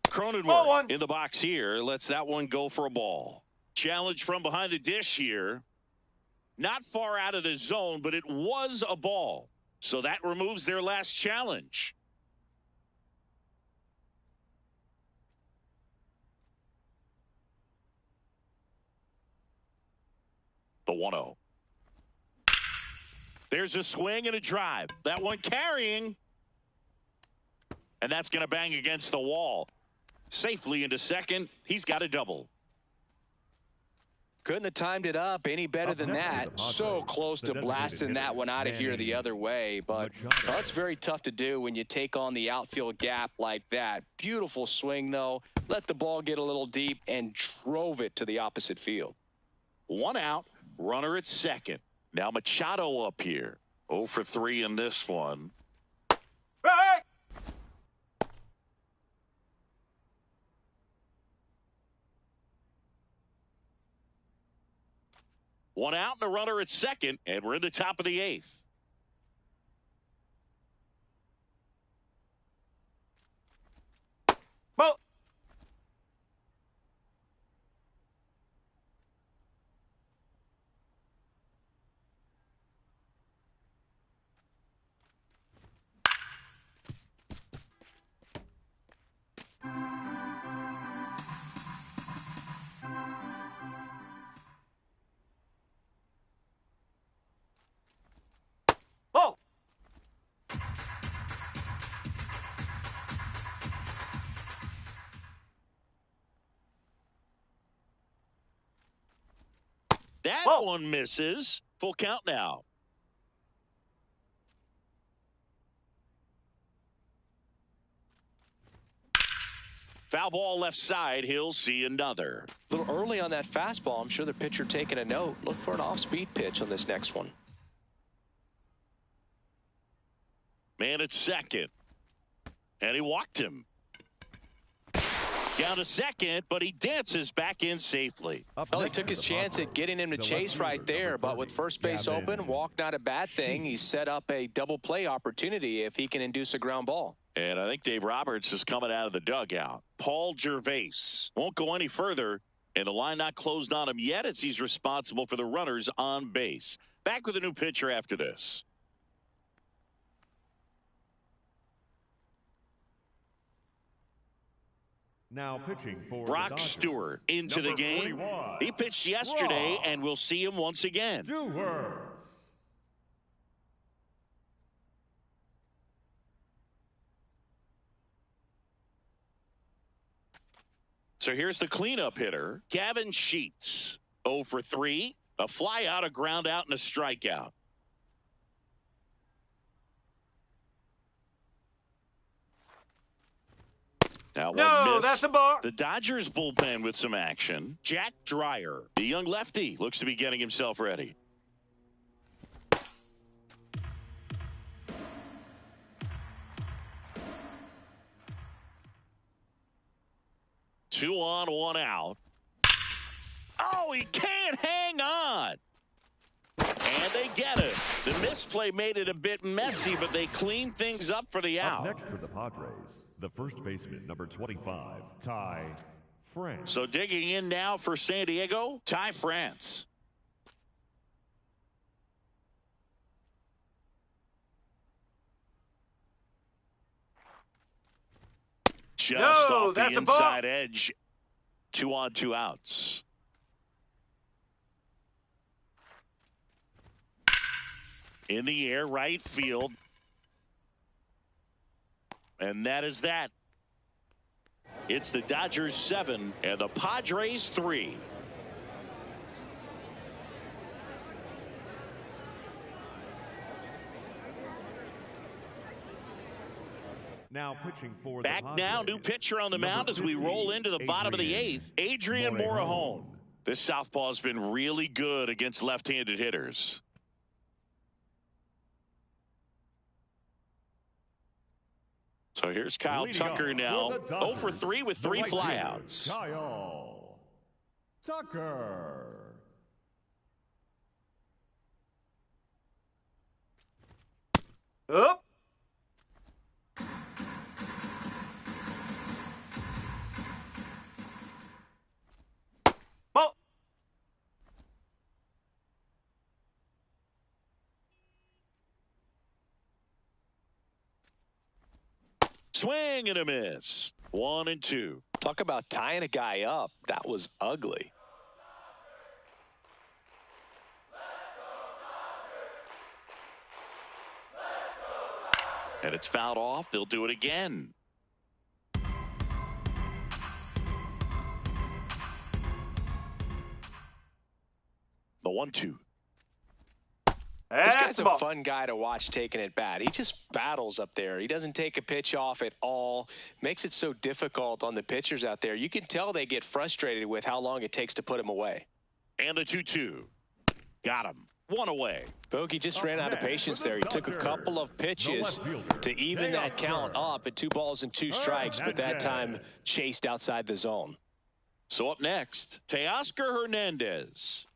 Cronenworth in the box here. Lets that one go for a ball. Challenge from behind the dish here. Not far out of the zone, but it was a ball. So that removes their last challenge. The 1-0. There's a swing and a drive. That one carrying. And that's going to bang against the wall. Safely into second. He's got a double. Couldn't have timed it up any better than that. So close to blasting that one out of here the other way, but that's very tough to do when you take on the outfield gap like that. Beautiful swing, though. Let the ball get a little deep and drove it to the opposite field. 1 out, runner at second. Now Machado up here. 0 for 3 in this one. Hey! One out and a runner at second, and we're in the top of the 8th. Ball. Ball. That Whoa. one misses. Full count now. Foul ball left side. He'll see another. A little early on that fastball. I'm sure the pitcher taking a note. Look for an off-speed pitch on this next one. Man at second. And he walked him. Down to second, but he dances back in safely. Well, he took his chance at getting him to chase right there, but with first base open, walk not a bad thing. He set up a double play opportunity if he can induce a ground ball. And I think Dave Roberts is coming out of the dugout. Paul Gervais won't go any further, and the line not closed on him yet as he's responsible for the runners on base. Back with a new pitcher after this. Now pitching for Brock Stewart into the game. He pitched yesterday, and we'll see him once again. Stewart. So here's the cleanup hitter, Gavin Sheets. 0 for 3, a fly out, a ground out, and a strikeout. Now No, miss. that's a ball. The Dodgers bullpen with some action. Jack Dreyer, the young lefty, looks to be getting himself ready. Two on, 1 out. Oh, he can't hang on. And they get it. The misplay made it a bit messy, but they cleaned things up for the out. Up next for the Padres, the first baseman, number 25, Ty France. So digging in now for San Diego, Ty France. Just off the inside edge. 2 on, 2 outs. In the air, right field. And that is that. It's the Dodgers 7 and the Padres 3. Now pitching for Back the now, Padres, new pitcher on the mound as we roll into the bottom of the 8th. Adrian Morejon. This southpaw has been really good against left-handed hitters. So here's Kyle Tucker now. 0 for 3 with 3 flyouts. Kyle Tucker. Up. Ball. Swing and a miss. 1 and 2. Talk about tying a guy up. That was ugly. And it's fouled off. They'll do it again. 1-2. This guy's a ball. fun guy to watch taking at bat. He just battles up there. He doesn't take a pitch off at all. Makes it so difficult on the pitchers out there. You can tell they get frustrated with how long it takes to put him away. And the 2-2. Got him. One away. Bogey just ran out of patience there. He took a couple of pitches to even that count up at 2 balls and 2 strikes, but that time chased outside the zone. So up next, Teoscar Hernandez.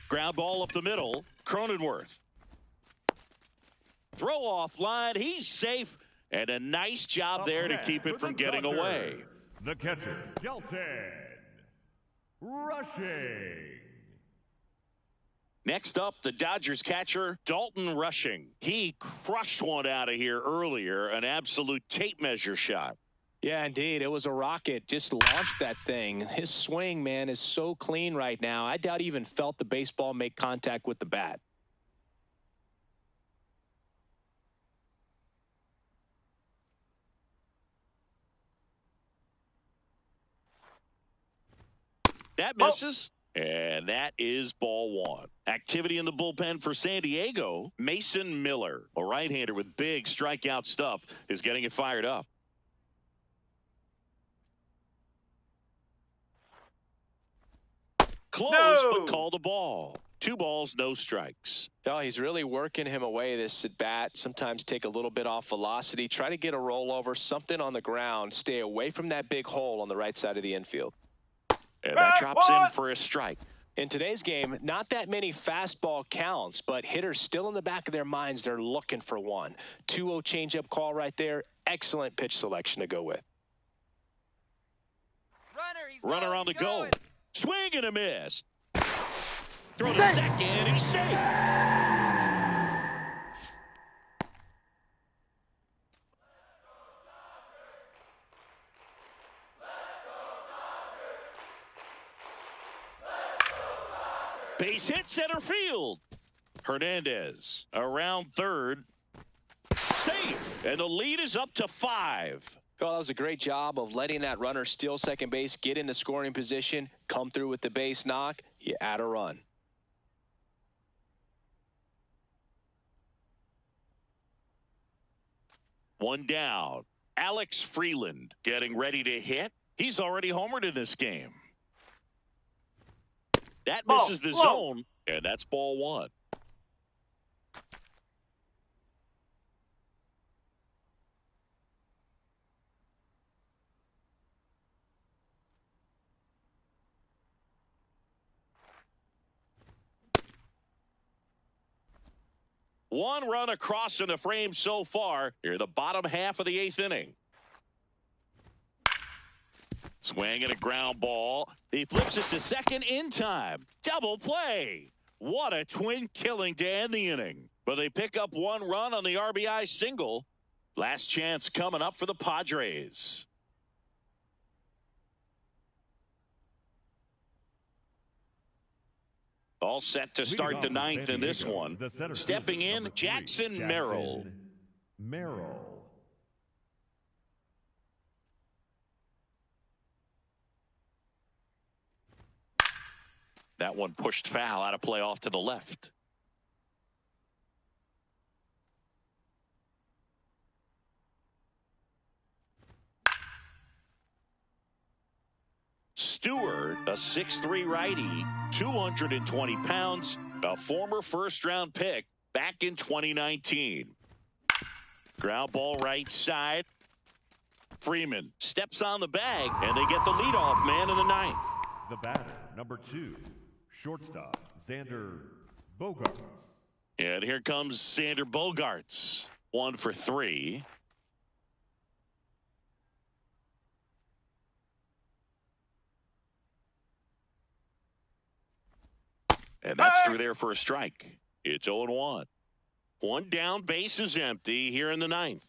Ground ball up the middle. Cronenworth. Throw off line. He's safe. And a nice job there to keep it from getting away. The catcher, Dalton Rushing. Next up, the Dodgers catcher, Dalton Rushing. He crushed one out of here earlier. An absolute tape measure shot. Yeah, indeed. It was a rocket. Just launched that thing. His swing, man, is so clean right now. I doubt he even felt the baseball make contact with the bat. That misses. And that is ball 1. Activity in the bullpen for San Diego. Mason Miller, a right-hander with big strikeout stuff, is getting it fired up. Close, but call the ball. 2 balls, no strikes. Oh, he's really working him away this at bat. Sometimes take a little bit off velocity. Try to get a rollover, something on the ground. Stay away from that big hole on the right side of the infield. And that drops in for a strike. In today's game, not that many fastball counts, but hitters still in the back of their minds, they're looking for one. 2-0 changeup call right there. Excellent pitch selection to go with. Runner on the go. Swing and a miss. Throw to second. He's safe. Base hit center field. Hernandez around third. Safe. And the lead is up to 5. Well, that was a great job of letting that runner steal second base, get into scoring position, come through with the base knock. You add a run. One down. Alex Freeland getting ready to hit. He's already homered in this game. That misses the zone, and that's ball 1. One run across in the frame so far. Here, the bottom half of the 8th inning. Swing and a ground ball. He flips it to second in time. Double play. What a twin killing to end the inning. But they pick up 1 run on the RBI single. Last chance coming up for the Padres. All set to start the 9th in this one. Stepping in, Jackson Merrill. That one pushed foul, out of play off to the left. Stewart, a 6'3" righty, 220 pounds, a former first-round pick back in 2019. Ground ball right side. Freeman steps on the bag, and they get the leadoff man in the 9th. The batter, number 2, shortstop, Xander Bogaerts. And here comes Xander Bogaerts. 1 for 3. And that's through there for a strike. It's 0-1. 1 down, base is empty here in the 9th.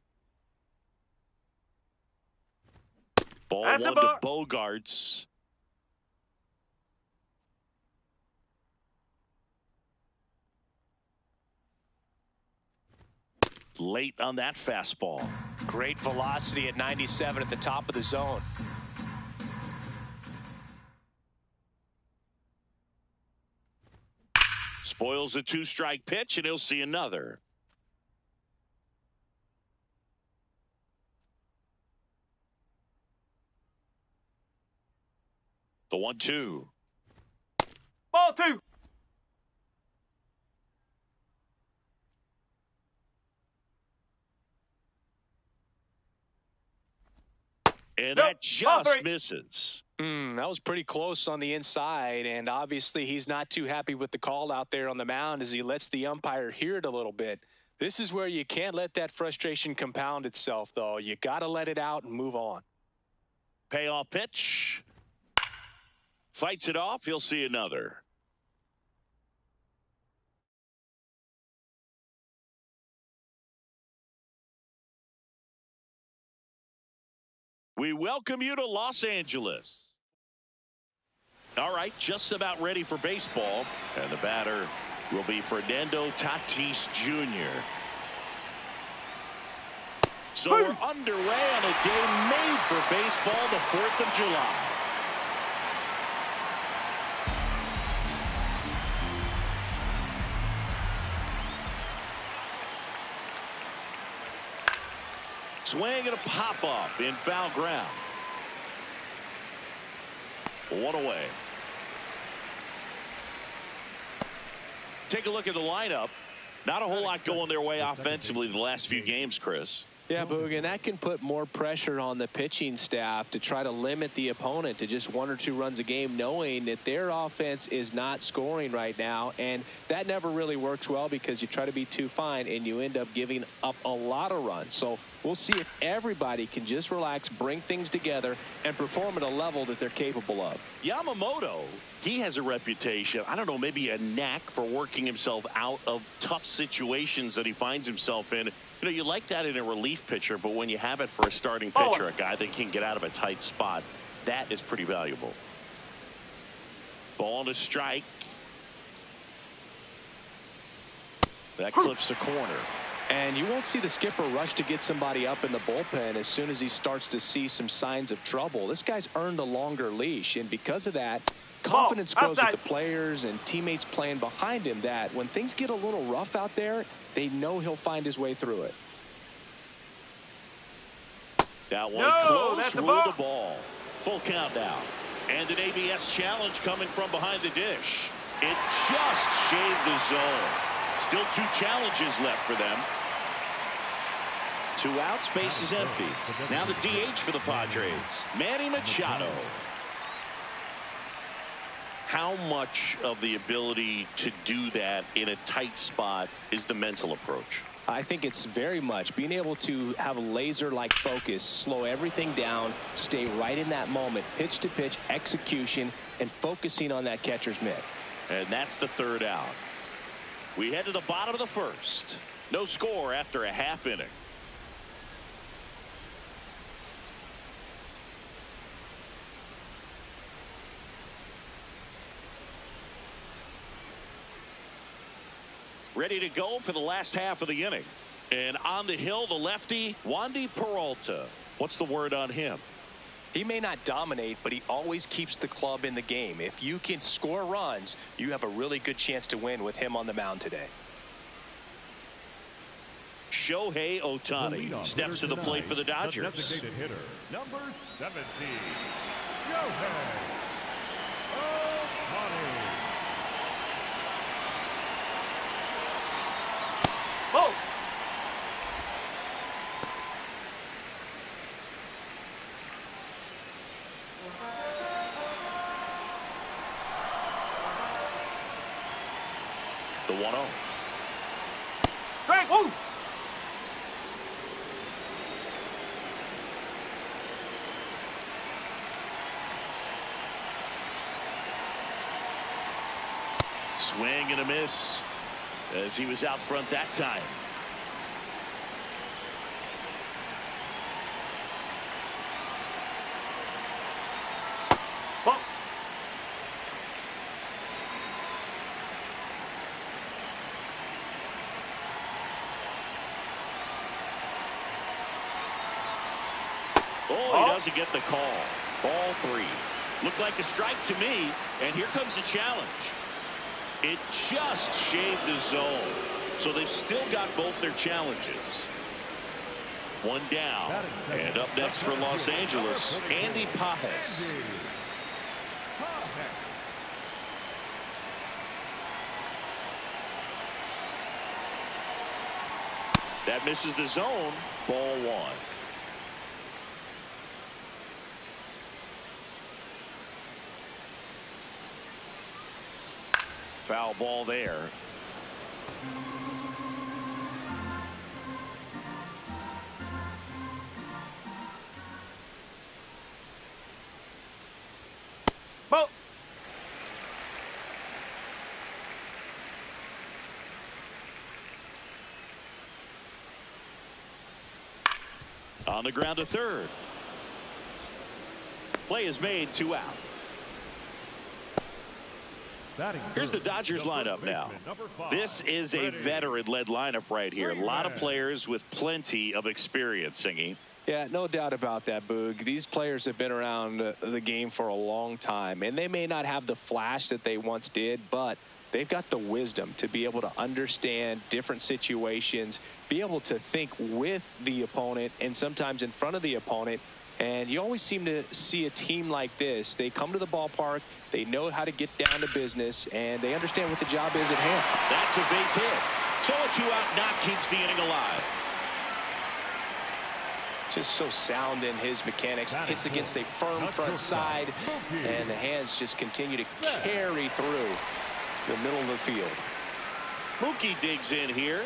Ball 1 to Bogaerts. late on that fastball. Great velocity at 97 at the top of the zone. Spoils a 2-strike pitch, and he'll see another. The 1-2. Ball 2. And Nope. that just Ball 3. misses. That was pretty close on the inside, and obviously he's not too happy with the call out there on the mound as he lets the umpire hear it a little bit. This is where you can't let that frustration compound itself, though. You got to let it out and move on. Payoff pitch. Fights it off. He'll see another. We welcome you to Los Angeles. All right, just about ready for baseball. And the batter will be Fernando Tatis Jr. So we're underway on a day made for baseball, the 4th of July. Swing and a pop-off in foul ground. 1 away. Take a look at the lineup. Not a whole lot going their way offensively the last few games, Chris. Yeah, Boog, and that can put more pressure on the pitching staff to try to limit the opponent to just 1 or 2 runs a game, knowing that their offense is not scoring right now. And that never really works well because you try to be too fine and you end up giving up a lot of runs. So we'll see if everybody can just relax, bring things together, and perform at a level that they're capable of. Yamamoto, he has a reputation, I don't know, maybe a knack for working himself out of tough situations that he finds himself in. You know, you like that in a relief pitcher, but when you have it for a starting pitcher, a guy that can get out of a tight spot, that is pretty valuable. Ball to strike. That clips the corner. And you won't see the skipper rush to get somebody up in the bullpen as soon as he starts to see some signs of trouble. This guy's earned a longer leash, and because of that, confidence grows with the players and teammates playing behind him that when things get a little rough out there, they know he'll find his way through it. That one close, ruled the ball. Full count now. And an ABS challenge coming from behind the dish. It just shaved the zone. Still 2 challenges left for them. 2 outs, base is empty. Now the DH for the Padres, Manny Machado. How much of the ability to do that in a tight spot is the mental approach? I think it's very much being able to have a laser-like focus, slow everything down, stay right in that moment, pitch to pitch, execution, and focusing on that catcher's mitt. And that's the 3rd out. We head to the bottom of the 1st. No score after a half inning. Ready to go for the last half of the inning. And on the hill, the lefty, Wandy Peralta. What's the word on him? He may not dominate, but he always keeps the club in the game. If you can score runs, you have a really good chance to win with him on the mound today. Shohei Ohtani steps to the plate for the Dodgers. The designated hitter, number 17, Shohei Ohtani. Ball. The 1-0. Strike. Woo. Swing and a miss as he was out front that time. Ball. Oh, he doesn't get the call. Ball 3. Looked like a strike to me, and here comes the challenge. It just shaved the zone, so they've still got both their challenges. One down, and up next for Los Angeles, Andy Pajes. That misses the zone. Ball 1. Foul ball there. Ball. On the ground to third. Play is made, 2 out. Here's the Dodgers lineup now. This is a veteran-led lineup right here. A lot of players with plenty of experience, Singy. Yeah, no doubt about that, Boog. These players have been around the game for a long time, and they may not have the flash that they once did, but they've got the wisdom to be able to understand different situations, be able to think with the opponent and sometimes in front of the opponent. And you always seem to see a team like this. They come to the ballpark, they know how to get down to business, and they understand what the job is at hand. That's a base hit. So a 2-out knock keeps the inning alive. Just so sound in his mechanics. Hits against a firm front side, and the hands just continue to carry through the middle of the field. Mookie digs in here.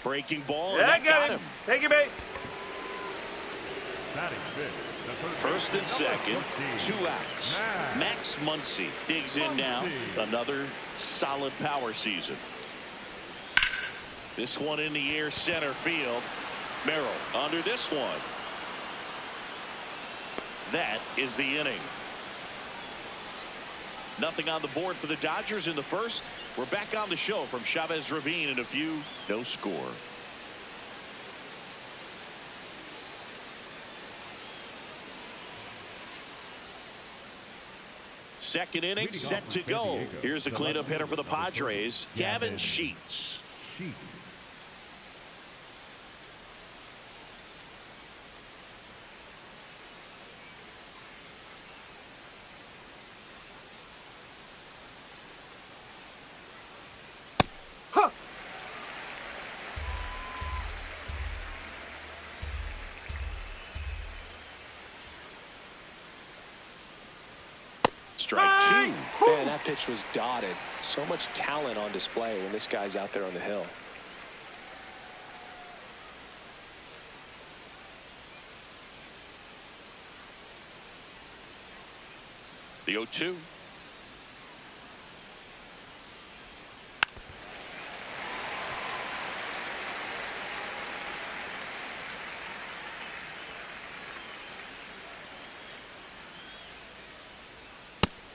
Breaking ball, and Yeah, that got him. Take it, babe. First and second, 2 outs. Max Muncy digs in now. Another solid power season. This one in the air, center field. Merrill under this one. That is the inning. Nothing on the board for the Dodgers in the first. We're back on the show from Chavez Ravine in a few. No score. Second inning set to go. Here's the cleanup hitter for the Padres, Gavin Sheets. Huh. Strike 2. Man, that pitch was dotted. So much talent on display when this guy's out there on the hill. The 0-2.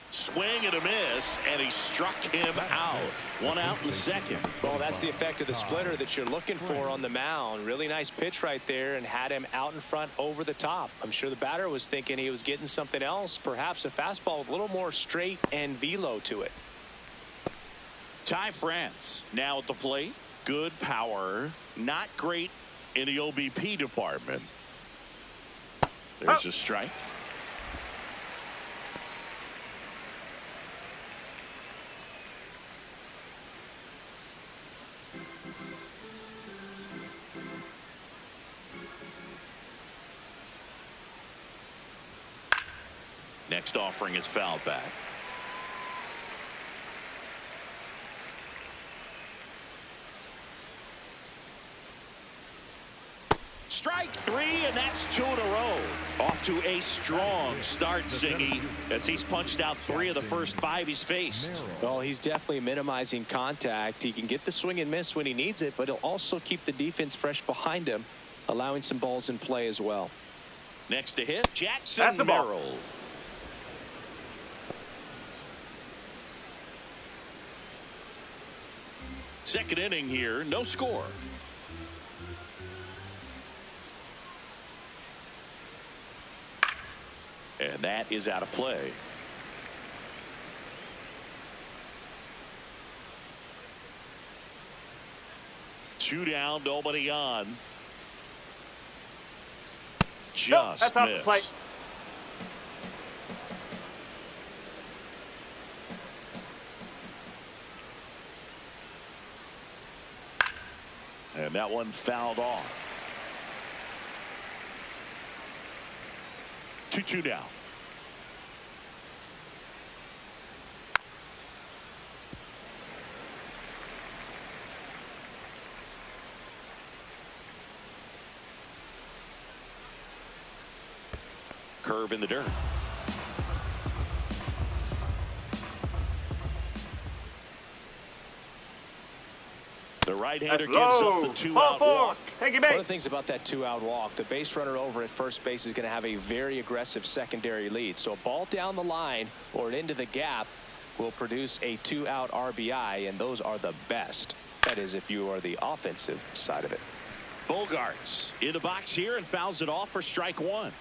Swing and a miss, and he struck him out. 1 out in the second. Well, that's the effect of the splitter that you're looking for on the mound. Really nice pitch right there, and had him out in front over the top. I'm sure the batter was thinking he was getting something else, perhaps a fastball with a little more straight and velo to it. Ty France now at the plate. Good power, not great in the OBP department. There's a strike. Next offering is fouled back. Strike 3, and that's 2 in a row. Off to a strong start, Singy, as he's punched out 3 of the first 5 he's faced. Well, he's definitely minimizing contact. He can get the swing and miss when he needs it, but he'll also keep the defense fresh behind him, allowing some balls in play as well. Next to hit, Jackson That's the ball. Merrill. Second inning here, no score. that is out of play. Two down, nobody on. Just that's off the plate. missed. And that one fouled off. 2-2 now. Curve in the dirt. The right-hander gives up the two-out walk. Take it One back. of the things about that two-out walk, the base runner over at first base is going to have a very aggressive secondary lead. So a ball down the line or into the gap will produce a two-out RBI, and those are the best. That is, if you are the offensive side of it. Bogarts in the box here and fouls it off for strike one.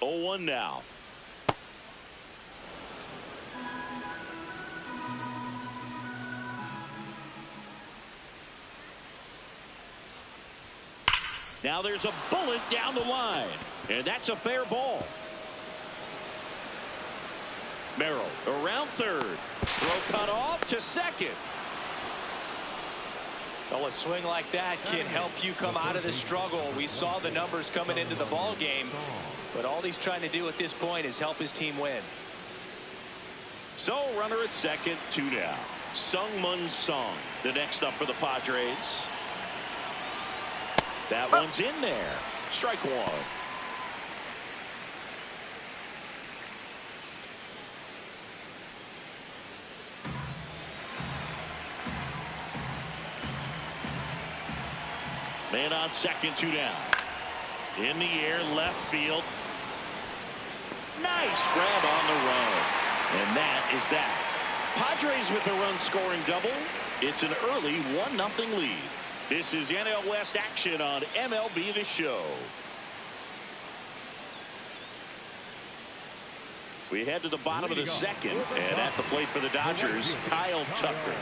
Oh, 1 now. Now there's a bullet down the line, and that's a fair ball. Merrill around third. Throw cut off to second. Well, a swing like that can help you come out of the struggle. We saw the numbers coming into the ball game, but all he's trying to do at this point is help his team win. So runner at second, 2 down. Sung-Mun Sung, the next up for the Padres. That one's in there. Strike one. Man on second, 2 down. In the air, left field. Nice grab on the run. And that is that. Padres with a run-scoring double. It's an early 1-0 lead. This is NL West action on MLB The Show. We head to the bottom of the second, and at the plate for the Dodgers, Kyle Tucker.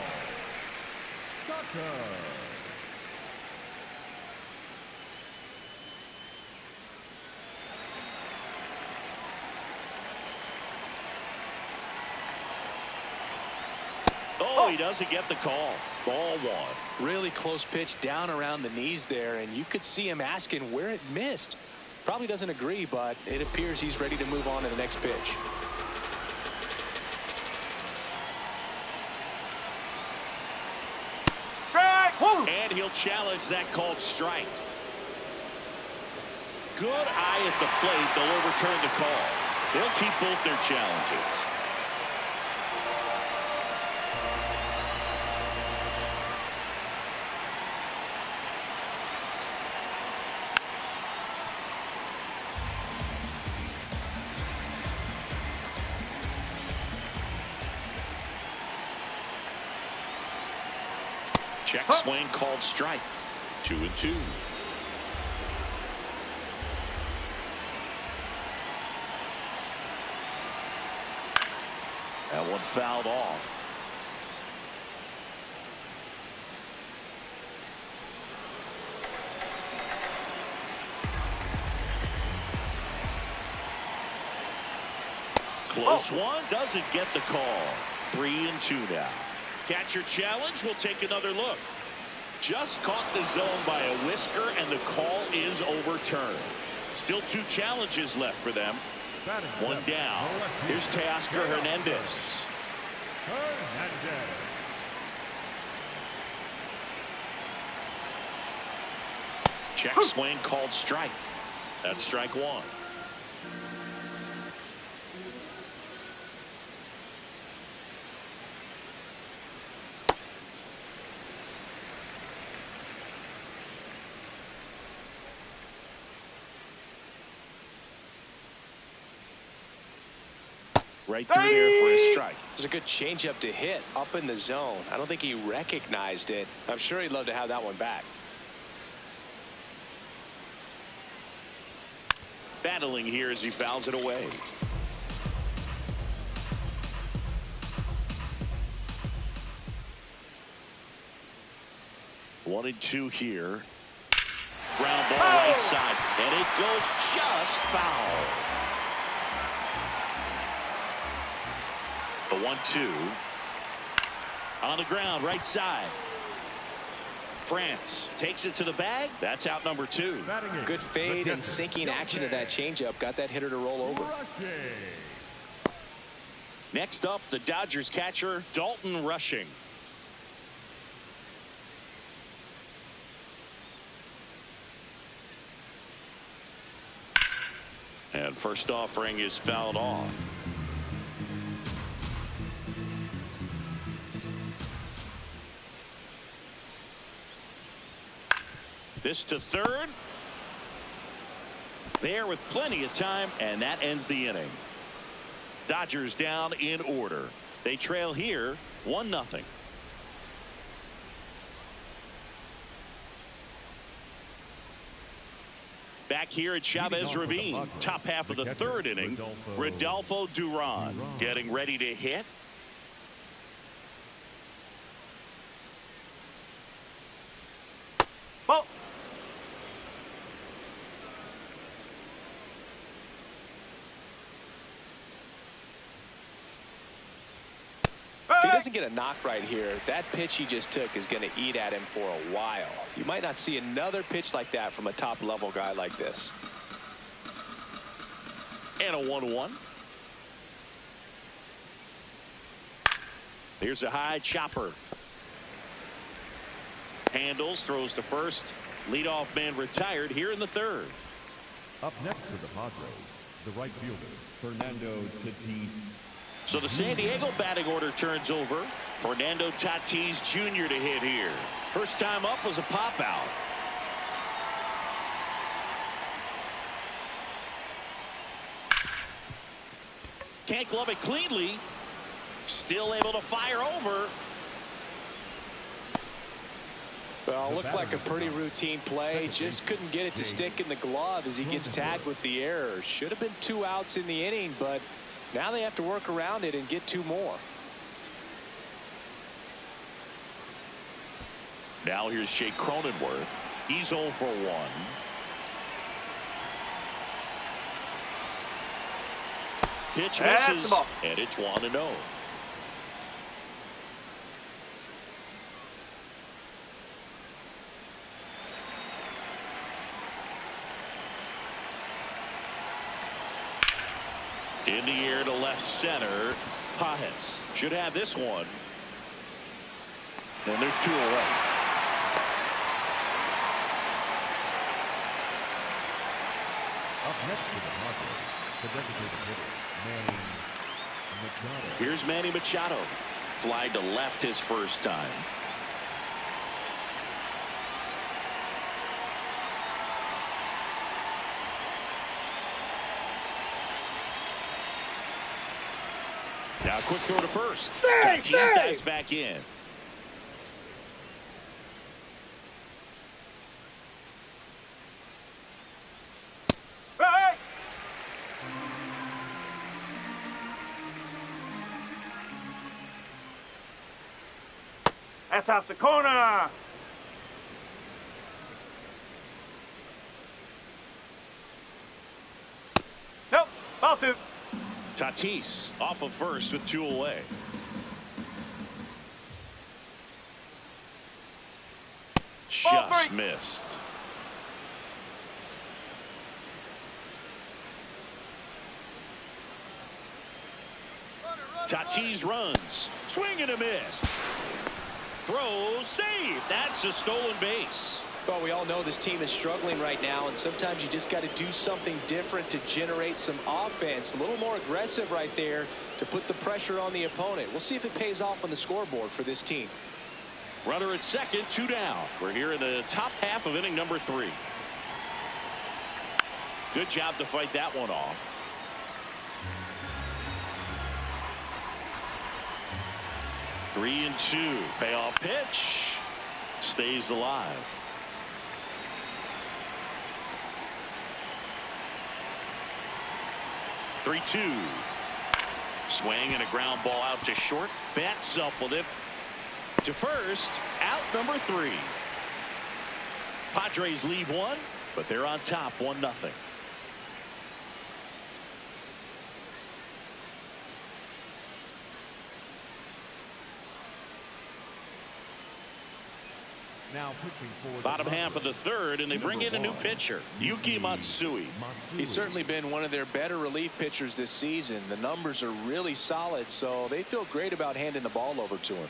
Oh, he doesn't get the call. Ball one. Really close pitch down around the knees there, and you could see him asking where it missed. Probably doesn't agree, but it appears he's ready to move on to the next pitch. Strike. Woo. And he'll challenge that called strike. Good eye at the plate. They'll overturn the call. They'll keep both their challenges. Check swing called strike. 2-2. That one fouled off. Close one, doesn't get the call. 3-2 now. Catcher challenge. We'll take another look. Just caught the zone by a whisker, and the call is overturned. Still 2 challenges left for them. 1 down. Here's Teoscar Hernandez. Check swing called strike. That's strike one. Right through there for a strike. It was a good changeup to hit up in the zone. I don't think he recognized it. I'm sure he'd love to have that one back. Battling here as he fouls it away. One and two here. Ground ball right side, and it goes just foul. The 1-2 on the ground right side. France takes it to the bag. That's out number 2. Good fade and sinking action of that changeup. Got that hitter to roll over. Next up, the Dodgers catcher, Dalton Rushing. And first offering is fouled off. This to third. There with plenty of time, and that ends the inning. Dodgers down in order. They trail here 1-0. Back here at Chavez Ravine, top half of the third inning, Rodolfo Duran getting ready to hit. Ball. If he doesn't get a knock right here, that pitch he just took is going to eat at him for a while. You might not see another pitch like that from a top-level guy like this. And a 1-1. Here's a high chopper. Handles, throws to first. Leadoff man retired here in the third. Up next for the Padres, the right fielder, Fernando Tatis. So the San Diego batting order turns over. Fernando Tatis Jr. to hit here. First time up was a pop out. Can't glove it cleanly. Still able to fire over. Well, looked like a pretty routine play. Just couldn't get it to stick in the glove as he gets tagged with the error. Should have been 2 outs in the inning, but now they have to work around it and get 2 more. Now here's Jake Cronenworth. He's 0 for 1. Pitch misses, and it's 1-0. In the air to left center. Pajes should have this one. And there's 2 away. Up next to the Padres, the designated hitter, Manny Machado. Here's Manny Machado. Fly to left his first time. Now quick throw to first. Tatis dives back in. Hey! That's off the corner. Nope. Ball 2. Tatis off of first with 2 away. Just missed. Tatis runs. Swing and a miss. Throw, save. That's a stolen base. Well, we all know this team is struggling right now, and sometimes you just got to do something different to generate some offense. A little more aggressive right there to put the pressure on the opponent. We'll see if it pays off on the scoreboard for this team. Runner at second, 2 down. We're here in the top half of inning number 3. Good job to fight that one off. 3-2. Payoff pitch. Stays alive. 3-2. Swing and a ground ball out to short. Bats up with it. To first. Out number 3. Padres leave one, but they're on top 1-0. Now pitching for bottom half of the third, and they bring in a new pitcher, Yuki Matsui. He's certainly been one of their better relief pitchers this season. The numbers are really solid, so they feel great about handing the ball over to him.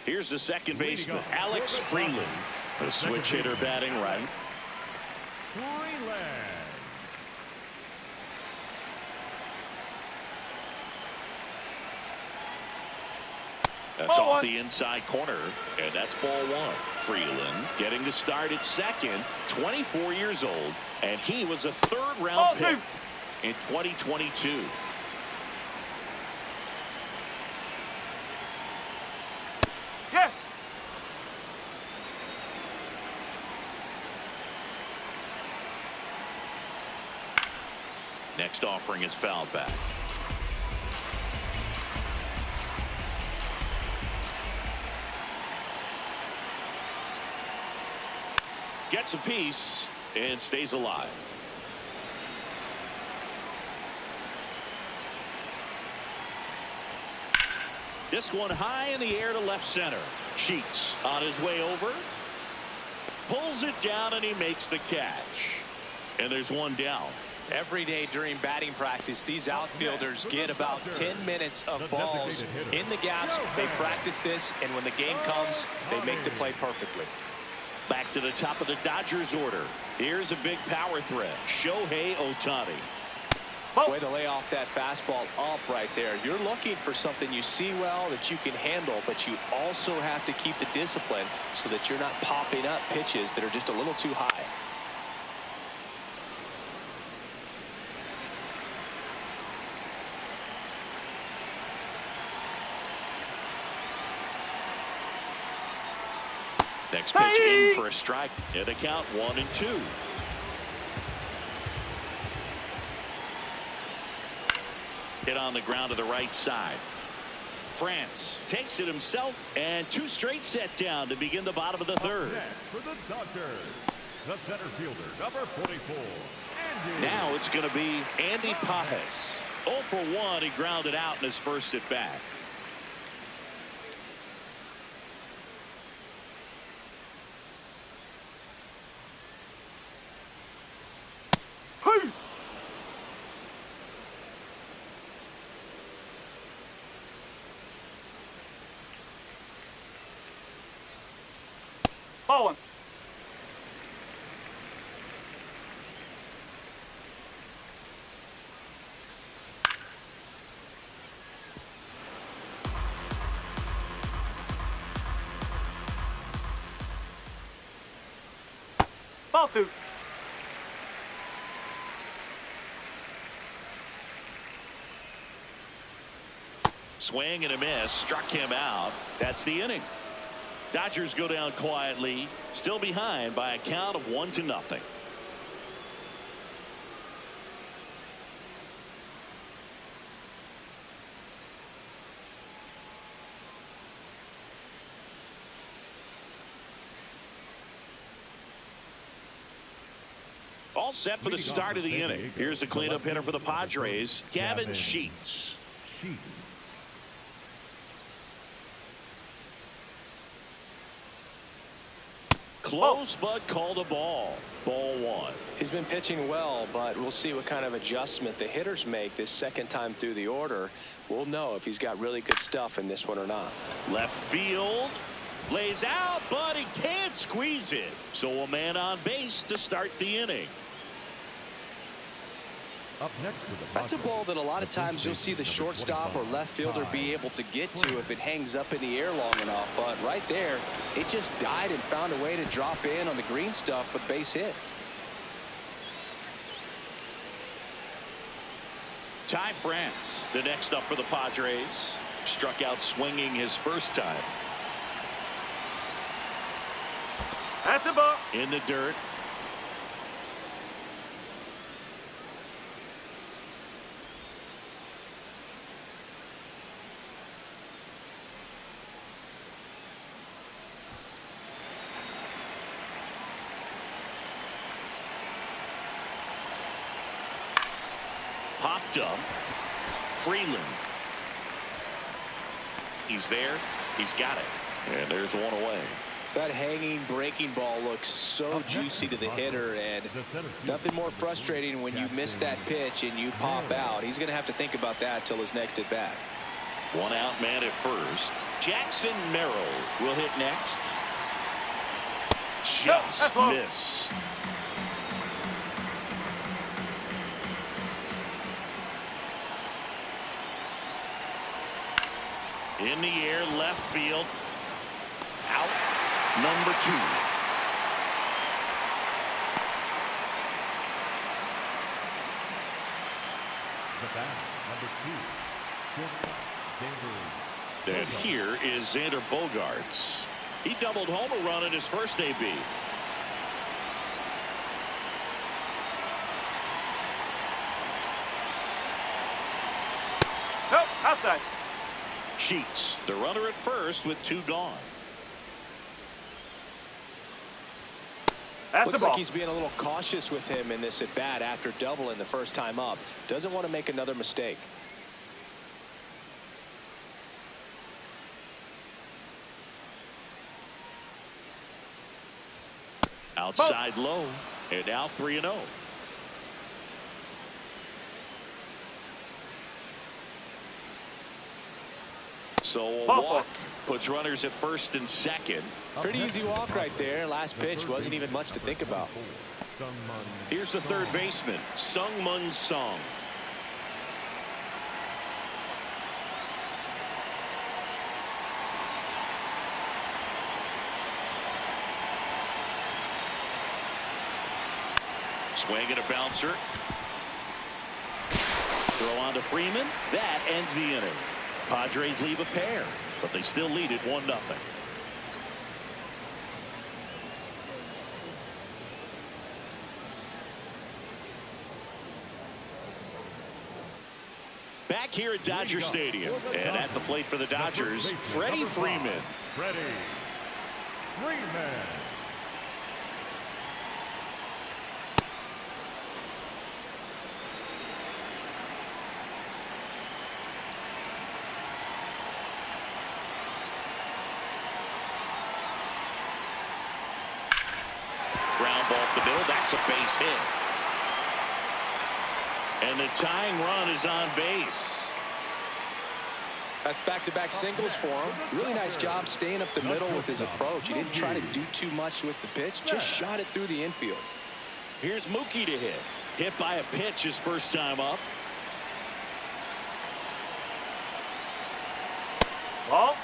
Here's the second baseman, Alex Freeland, a switch hitter batting right. That's ball off one. the inside corner, and that's ball 1. Freeland getting to start at second, 24 years old, and he was a third-round Ball pick 2. in 2022. Yes. Next offering is fouled back. Gets a piece and stays alive. This one high in the air to left center. Sheets on his way over. Pulls it down and he makes the catch. And there's one down. Every day during batting practice, these outfielders get about 10 minutes of balls in the gaps. They practice this, and when the game comes, they make the play perfectly. Back to the top of the Dodgers order. Here's a big power threat. Shohei Ohtani. Way to lay off that fastball up right there. You're looking for something you see well that you can handle, but you also have to keep the discipline so that you're not popping up pitches that are just a little too high. Next pitch in for a strike. And the count 1-2. Hit on the ground to the right side. France takes it himself, and 2 straight set down to begin the bottom of the third. Next for the Dodgers, the center fielder, number 44, Andy. Now it's going to be Andy Pajes. 0 for 1. He grounded out in his first at bat. Ball 1. Ball 2. Swing and a miss. Struck him out. That's the inning. Dodgers go down quietly, still behind by a count of 1-0. All set for the start of the inning. Here's the cleanup hitter for the Padres, Gavin Sheets. Close, but called a ball. Ball 1. He's been pitching well, but we'll see what kind of adjustment the hitters make this second time through the order. We'll know if he's got really good stuff in this one or not. Left field. Lays out, but he can't squeeze it. So a man on base to start the inning. Up next for the That's a ball that a lot of times you'll see the shortstop or left fielder be able to get to if it hangs up in the air long enough. But right there, it just died and found a way to drop in on the green stuff with base hit. Ty France, the next up for the Padres. Struck out swinging his first time. That's a ball. In the dirt. Popped up. Freeland. He's there. He's got it. And there's one away. That hanging breaking ball looks so juicy to the hitter, and nothing more frustrating when you miss that pitch and you pop out. He's going to have to think about that till his next at bat. One out man at first. Jackson Merrill will hit next. Just missed. In the air, left field. Out. Number 2. The bat, number 2. And here is Xander Bogaerts. He doubled home a run in his first AB. Nope, outside. Sheets, the runner at first with 2 gone. That's Looks the ball. like he's being a little cautious with him in this at bat after doubling the first time up. Doesn't want to make another mistake. Outside low, and now 3-0. So a walk puts runners at first and second. Pretty easy walk right there. Last pitch wasn't even much to think about. Here's the third baseman, Sung-Mun Song. Swing and a bouncer. Throw on to Freeman. That ends the inning. Padres leave a pair, but they still lead it 1-0. Back here at Dodger Stadium, and at the plate for the Dodgers, Freddie Freeman. Freddie Freeman. Ground ball up the middle. That's a base hit. And the tying run is on base. That's back-to-back singles for him. Really nice job staying up the middle with his approach. He didn't try to do too much with the pitch. Just shot it through the infield. Here's Mookie to hit. Hit by a pitch his first time up. Ball.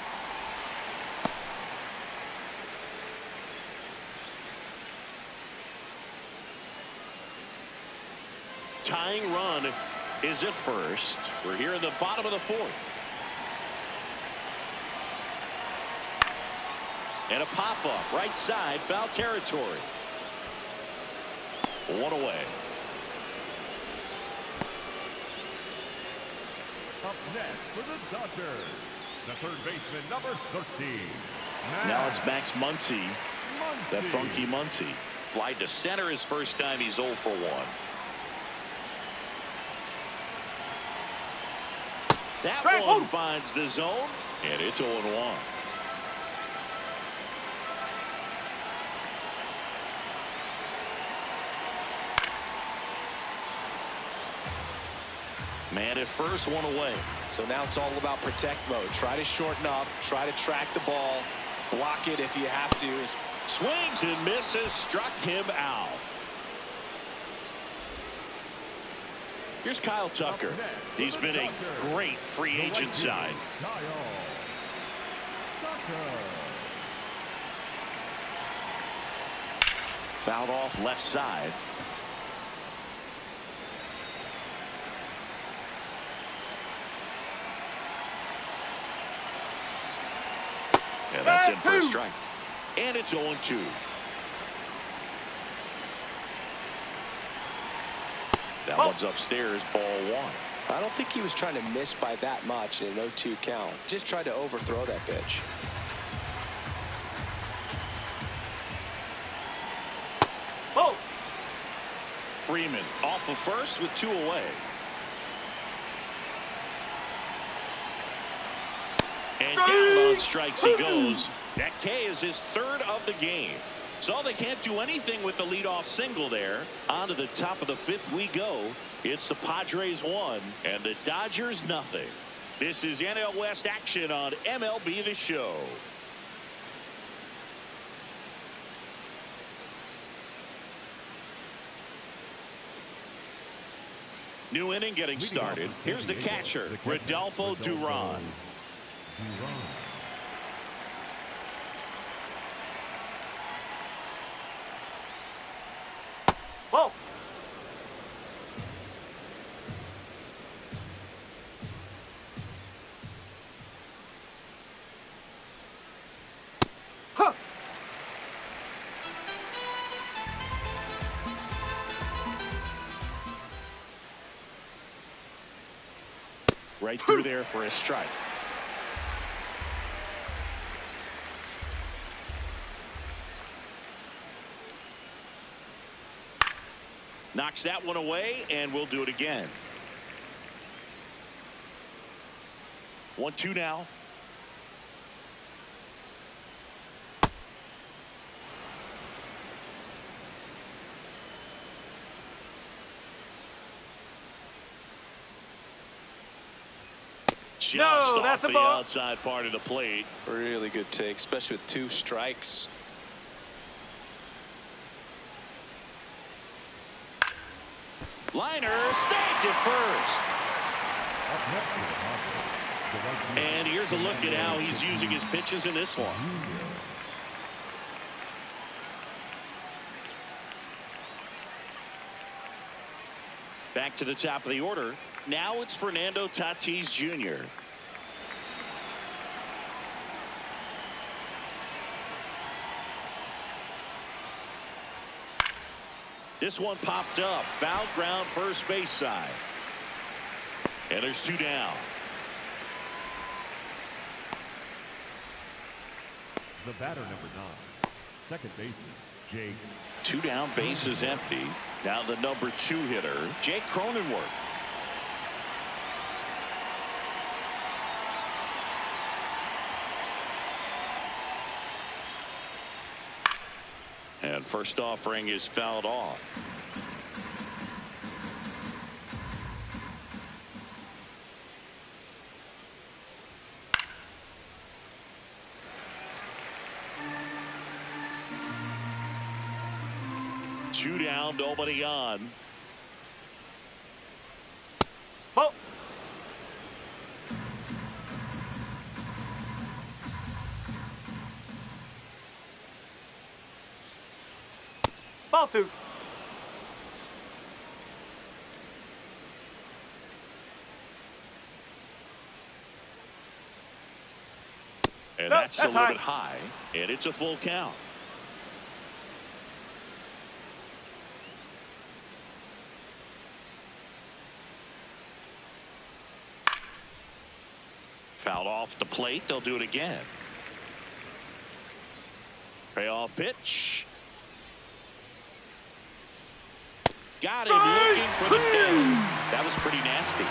Tying run is at first. We're here in the bottom of the 4th. And a pop-up right side, foul territory. 1 away. Up next for the Dodgers, the third baseman, number 13. Now it's Max Muncy. That funky Muncy. Fly to center his first time. He's 0 for 1. That one finds the zone, and it's 0-1. Man at first, 1 away. So now it's all about protect mode. Try to shorten up, try to track the ball, block it if you have to. Swings and misses, struck him out. Here's Kyle Tucker. He's been a great free agent sign. Fouled off left side. And that's in for a strike. And it's 0-2. That one's upstairs, ball one. I don't think he was trying to miss by that much in an 0-2 count. Just tried to overthrow that pitch. Oh! Freeman off the first with 2 away. And down on strikes he goes. That K is his 3rd of the game. So they can't do anything with the leadoff single there. On to the top of the 5th we go. It's the Padres 1 and the Dodgers nothing. This is NL West action on MLB The Show. New inning getting started. Here's the catcher, Rodolfo Duran. Whoa! Huh! Right through there for a strike. Knocks that one away, and we'll do it again. 1-2 now. Just off the outside part of the plate. Really good take, especially with 2 strikes. Liner snagged it first. And here's a look at how he's using his pitches in this one. Back to the top of the order. Now it's Fernando Tatis Jr. This one popped up. Foul ground first base side. And there's 2 down. The batter, number 9, second baseman, Jake. 2 down, base is empty. Now the number 2 hitter, Jake Cronenworth. And first offering is fouled off. Two down, nobody on. Oh! Ball 2. And that's a little bit high, and it's a full count. Fouled off the plate. They'll do it again. Payoff pitch. Got him looking for the kill. That was pretty nasty.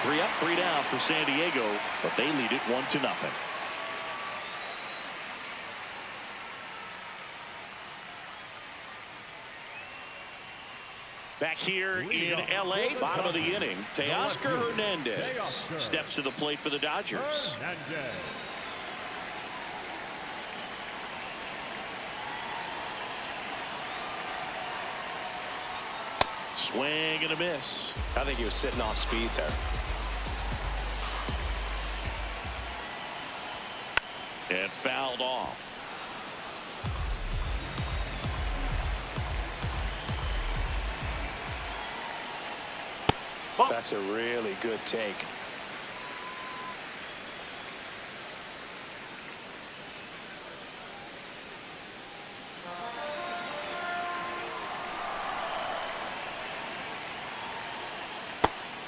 3 up, 3 down for San Diego, but they lead it 1-0. Back here in L.A., bottom of the inning, Teoscar Hernandez steps to the plate for the Dodgers. Swing and a miss. I think he was sitting off speed there. And fouled off. That's a really good take.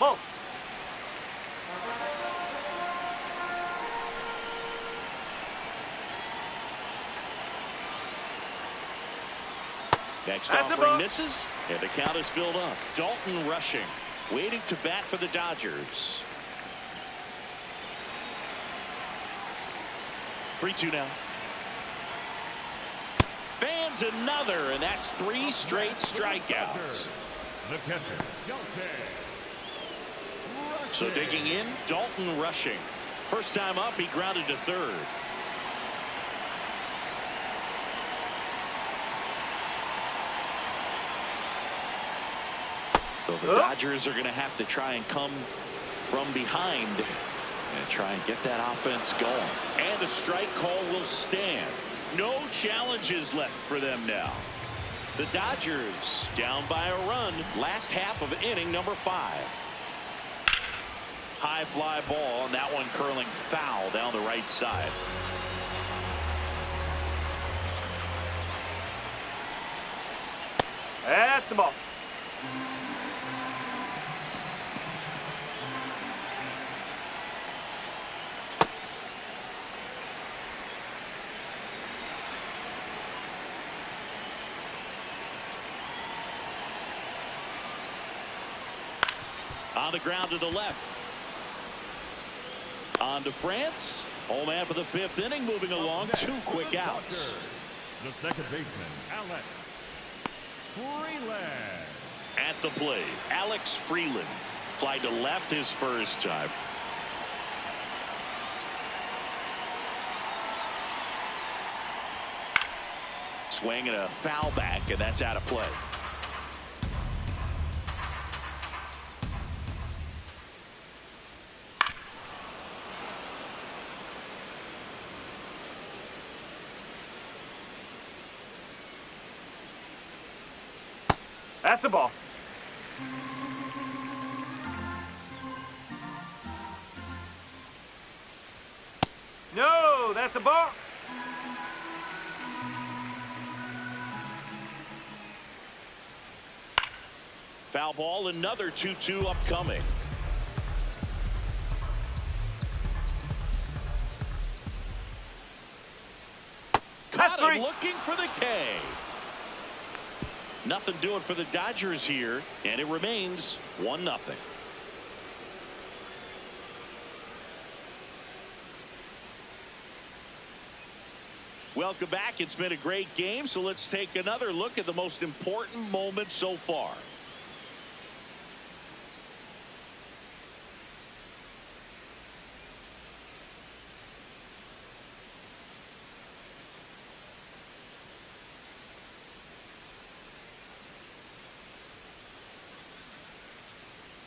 Ball. Next That's a offering ball. misses, and the count is filled up. Dalton rushing, waiting to bat for the Dodgers. 3-2 now. Fans another, and that's 3 straight strikeouts. The catcher, So digging in, Dalton rushing. First time up, he grounded to third. So the Dodgers are going to have to try and come from behind and try and get that offense going. And the strike call will stand. No challenges left for them now. The Dodgers down by a run. Last half of inning number 5. High fly ball, and that one curling foul down the right side. That's the ball. On the ground to the left. On to France. Home man for the 5th inning, moving along. 2 quick outs. the second baseman, Alex Freeland. At the plate, Alex Freeland. Fly to left his first time. Swing and a foul back, and that's out of play. That's a ball. No, that's a ball. Foul ball, another 2-2 upcoming. Caught him looking for the K. Nothing doing for the Dodgers here, and it remains 1-0. Welcome back. It's been a great game, so let's take another look at the most important moment so far.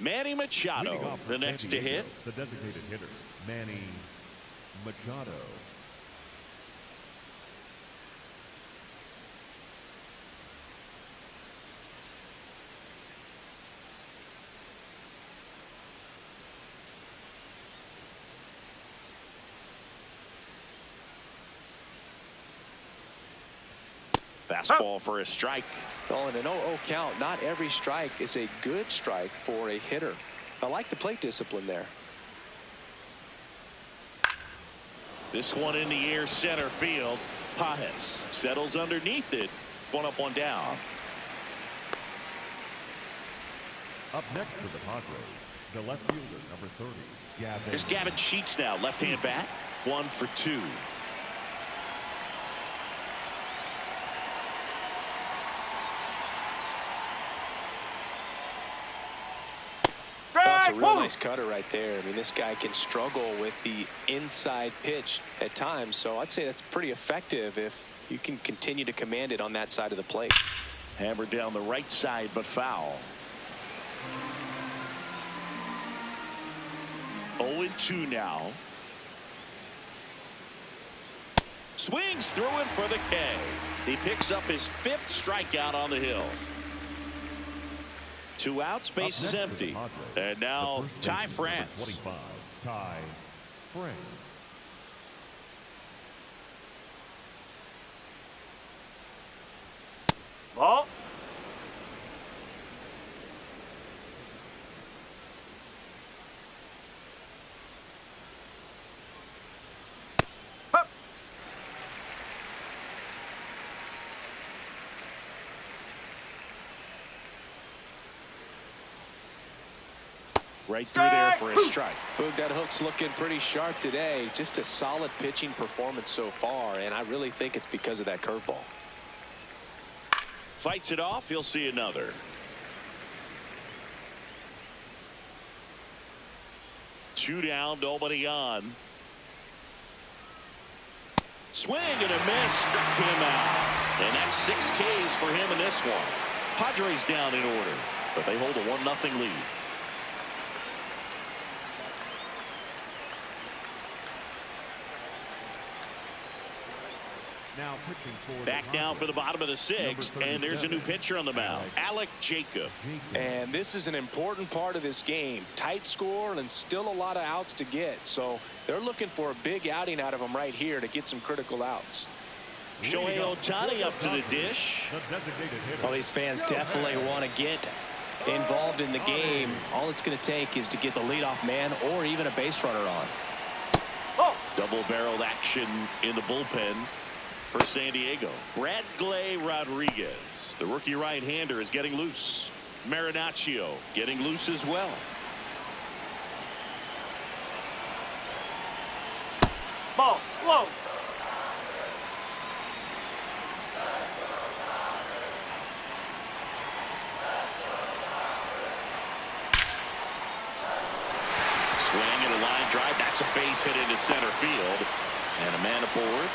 Manny Machado, the next to hit. The designated hitter, Manny Machado. Fastball for a strike. Well, in an 0-0 count, not every strike is a good strike for a hitter. I like the plate discipline there. This one in the air, center field. Padres settles underneath it. 1 up, 1 down. Up next for the Padres, the left fielder, number 30, Gavin. Here's Gavin Sheets now, left-hand bat. 1 for 2. That's a real nice cutter right there. I mean, this guy can struggle with the inside pitch at times, so I'd say that's pretty effective if you can continue to command it on that side of the plate. Hammered down the right side, but foul. 0-2 now. Swings through it for the K. He picks up his 5th strikeout on the hill. 2 outs, base is empty. And now Ty France. 25, Ty France. Ball. Right through there for a strike. Boog, that hook's looking pretty sharp today. Just a solid pitching performance so far, and I really think it's because of that curveball. Fights it off. He'll see another. Two down, nobody on. Swing and a miss, struck him out. And that's 6 Ks for him in this one. Padres down in order, but they hold a 1-0 lead. Now pitching for Back now for the bottom of the 6th, and there's a new pitcher on the mound, Alec Jacob. And this is an important part of this game. Tight score and still a lot of outs to get. So they're looking for a big outing out of him right here to get some critical outs. Shohei Ohtani up to the dish. Well, these fans definitely want to get involved in the game. All it's going to take is to get the leadoff man or even a base runner on. Double-barreled action in the bullpen for San Diego. Bradley Rodriguez, the rookie right-hander, is getting loose. Marinaccio getting loose as well. Ball, low. Swing and a line drive. That's a base hit into center field. And a man aboard.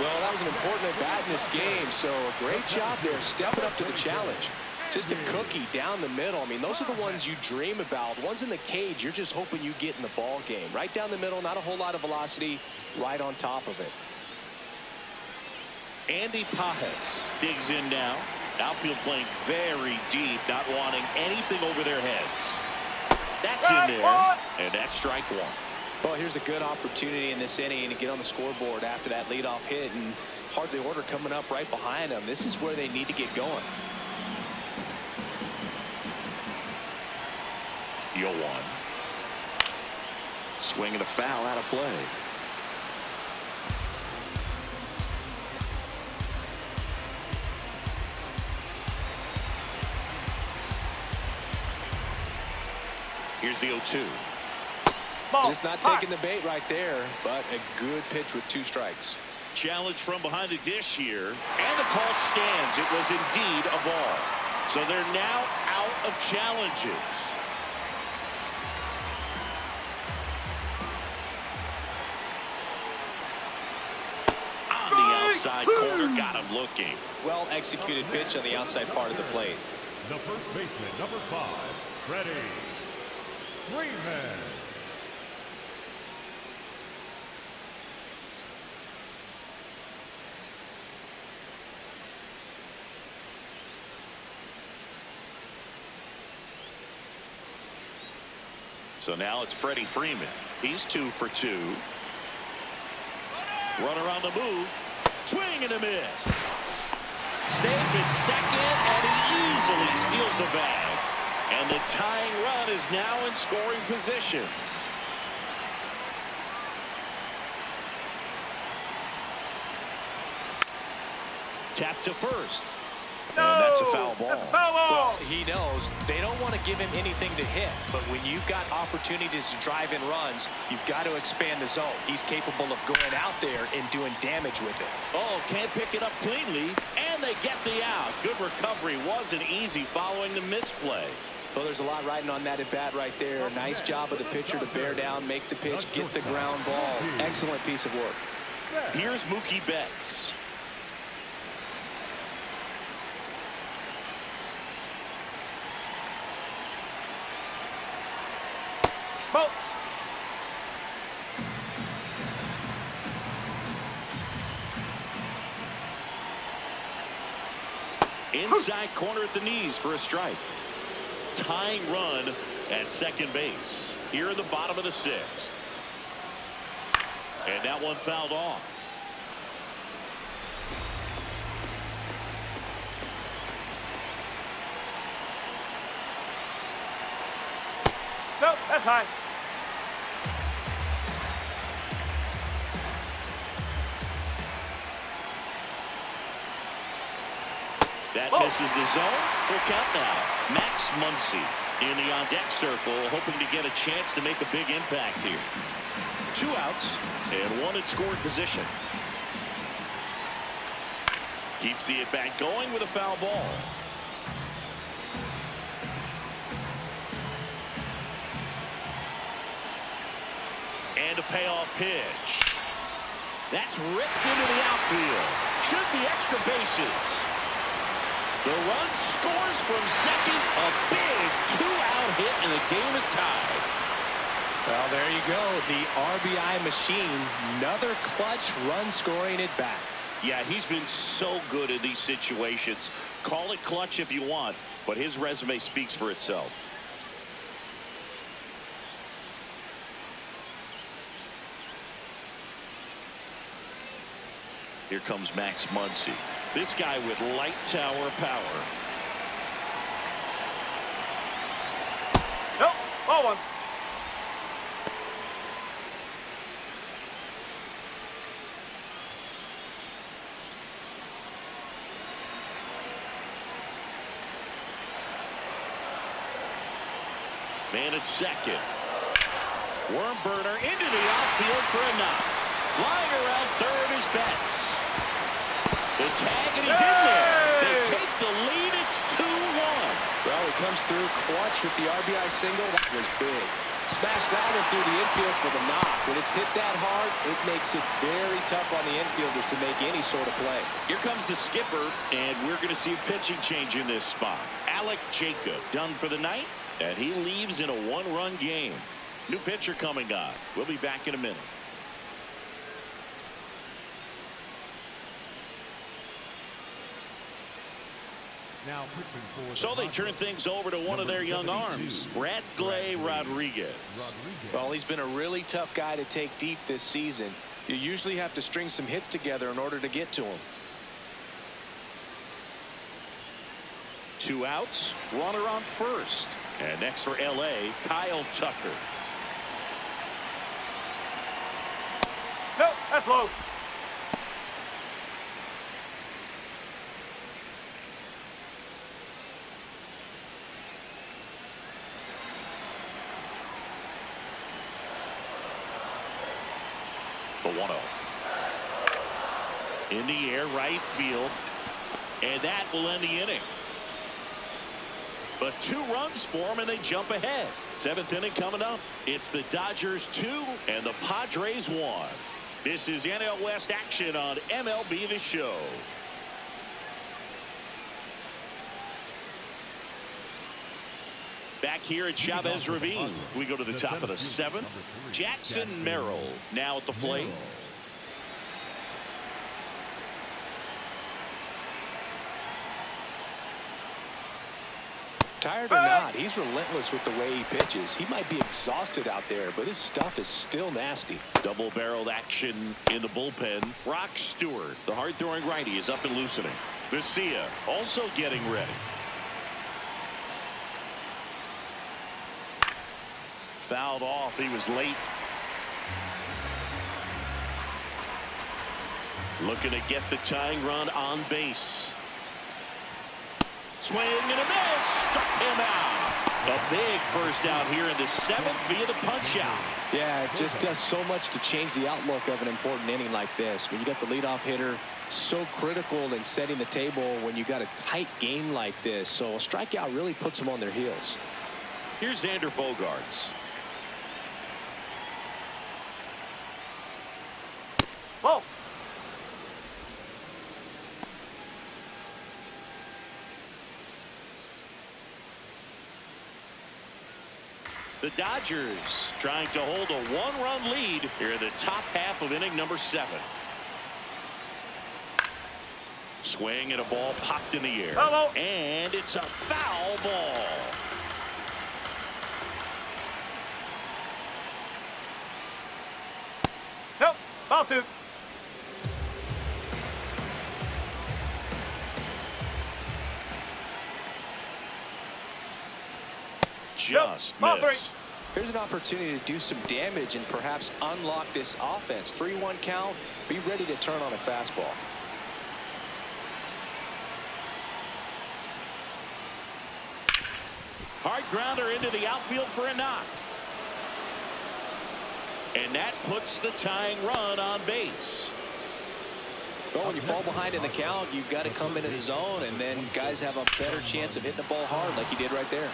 Well, that was an important at-bat in this game, so a great job there stepping up to the challenge. Just a cookie down the middle. I mean, those are the ones you dream about. Ones in the cage, you're just hoping you get in the ball game. Right down the middle, not a whole lot of velocity, right on top of it. Andy Pajes digs in now. Outfield playing very deep, not wanting anything over their heads. That's in there, and that's strike one. Well, here's a good opportunity in this inning to get on the scoreboard after that leadoff hit, and hardly order coming up right behind them. This is where they need to get going. 0-1. Swing and a foul out of play. Here's the 0-2. Just not taking the bait right there, but a good pitch with 2 strikes. Challenge from behind the dish here, and the call stands. It was indeed a ball. So they're now out of challenges. On the outside corner, got him looking. Well executed pitch on the outside part of the plate. The first baseman, number 5, Freddie Freeman. So now it's Freddie Freeman. He's 2 for 2. Runner on the move. Swing and a miss. Safe at second, and he easily steals the bag. And the tying run is now in scoring position. Tap to first. No, and that's a foul ball. That's a foul ball. Well, he knows they don't want to give him anything to hit, but when you've got opportunities to drive in runs, you've got to expand the zone. He's capable of going out there and doing damage with it. Oh, can't pick it up cleanly, and they get the out. Good recovery. Wasn't easy following the misplay. Well, there's a lot riding on that at bat right there. Nice job of the pitcher to bear down, make the pitch, get the ground ball. Excellent piece of work. Here's Mookie Betts. Ball. Inside corner at the knees for a strike. Tying run at second base here in the bottom of the 6th. And that one fouled off. Nope, that's high. That misses the zone. Full count now. Max Muncy. in the on-deck circle, hoping to get a chance to make a big impact here. 2 outs and 1 in scoring position. Keeps the at-bat going with a foul ball. And a payoff pitch. That's ripped into the outfield. Should be extra bases. The run scores from second. A big 2-out hit, and the game is tied. Well, there you go. The RBI machine. Another clutch run scoring at bat. Yeah, he's been so good in these situations. Call it clutch if you want, but his resume speaks for itself. Here comes Max Muncy. This guy with light tower power. Nope. Ball 1. Man at second. Worm burner into the outfield for a knock. Flying around third is Betts. The tag, and he's in there. They take the lead. It's 2-1. Well, he comes through clutch with the RBI single. That was big. Smash that one through the infield for the knock. When it's hit that hard, it makes it very tough on the infielders to make any sort of play. Here comes the skipper, and we're going to see a pitching change in this spot. Alec Jacob done for the night, and he leaves in a 1-run game. New pitcher coming on. We'll be back in a minute. Now so they turn things over to one of their young arms, Bradley Rodriguez. Well, he's been a really tough guy to take deep this season. You usually have to string some hits together in order to get to him. 2 outs, runner on first. And next for LA, Kyle Tucker. Nope, that's low. The 1-0. In the air, right field. And that will end the inning. But 2 runs for them, and they jump ahead. 7th inning coming up. It's the Dodgers 2 and the Padres 1. This is NL West action on MLB The Show. Back here at Chavez Ravine, we go to the top of the 7th. Jackson Merrill now at the plate. Tired or not, he's relentless with the way he pitches. He might be exhausted out there, but his stuff is still nasty. Double-barreled action in the bullpen. Brock Stewart, the hard-throwing righty, is up and loosening. Garcia also getting ready. Fouled off. He was late. Looking to get the tying run on base. Swing and a miss. Struck him out. A big first out here in the 7th via the punch out. Yeah, it just does so much to change the outlook of an important inning like this. When you got the leadoff hitter, so critical in setting the table when you got a tight game like this. So a strikeout really puts them on their heels. Here's Xander Bogaerts. Whoa. The Dodgers trying to hold a 1-run lead here in the top half of inning number 7. Swing and a ball popped in the air. Hello. And it's a foul ball. Nope. Ball 2. Just Ball 3. missed. Here's an opportunity to do some damage and perhaps unlock this offense. 3-1 count. Be ready to turn on a fastball. Hard grounder into the outfield for a knock. And that puts the tying run on base. Well, when you fall behind in the count, you've got to come into the zone, and then guys have a better chance of hitting the ball hard like he did right there.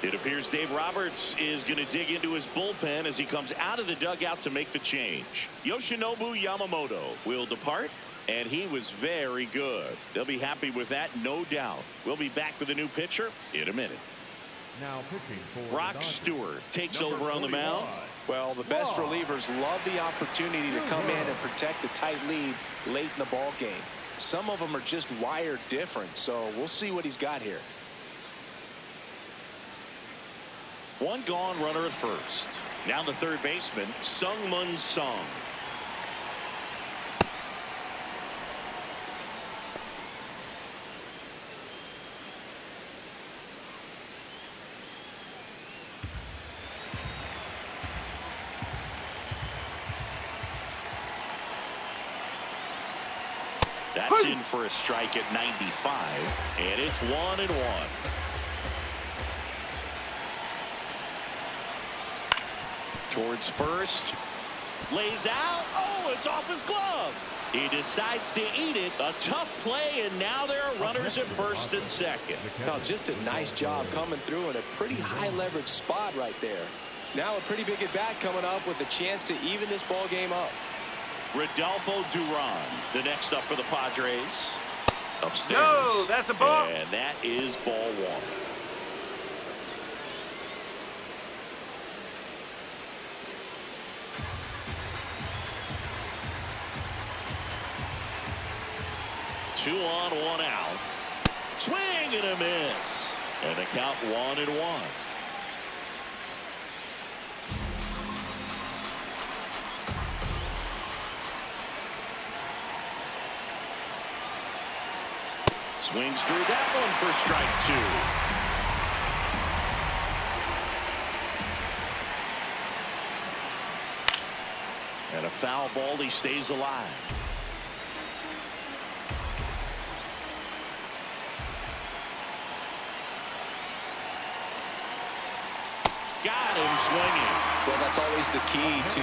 It appears Dave Roberts is going to dig into his bullpen as he comes out of the dugout to make the change. Yoshinobu Yamamoto will depart, and he was very good. They'll be happy with that, no doubt. We'll be back with a new pitcher in a minute. Now pitching for Brock Stewart takes over on the mound. Well, the best relievers love the opportunity to come in and protect a tight lead late in the ball game. Some of them are just wired different, so we'll see what he's got here. One gone, runner at first. Now the third baseman, Sung-Mun Sung. That's in for a strike at 95, and it's 1-1. Towards first, lays out. Oh, it's off his glove. He decides to eat it. A tough play, and now there are runners at first and second. Now, just a nice job coming through in a pretty high leverage spot right there. Now a pretty big at bat coming up with a chance to even this ball game up. Rodolfo Duran, the next up for the Padres. Upstairs. No, that's a ball. And that is ball one. Two on, one out. Swing and a miss. And the count 1-1. Swings through that one for strike two. And a foul ball. He stays alive. Got him swinging. Well, that's always the key to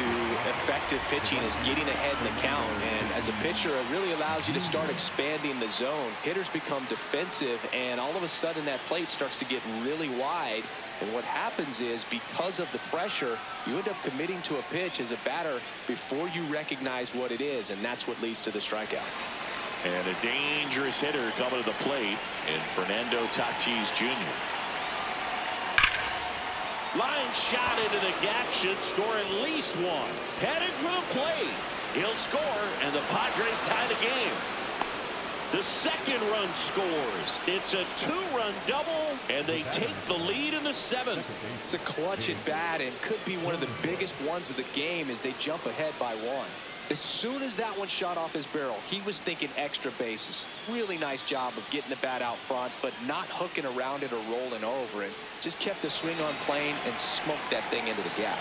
effective pitching, is getting ahead in the count. And as a pitcher, it really allows you to start expanding the zone. Hitters become defensive, and all of a sudden that plate starts to get really wide. And what happens is, because of the pressure, you end up committing to a pitch as a batter before you recognize what it is, and that's what leads to the strikeout. And a dangerous hitter coming to the plate in Fernando Tatis Jr. Line shot into the gap, should score at least one. Headed for the plate. He'll score, and the Padres tie the game. The second run scores. It's a two-run double, and they take the lead in the seventh. It's a clutch at bat, and could be one of the biggest ones of the game as they jump ahead by one. As soon as that one shot off his barrel, he was thinking extra bases. Really nice job of getting the bat out front, but not hooking around it or rolling over it. Just kept the swing on plane and smoked that thing into the gap.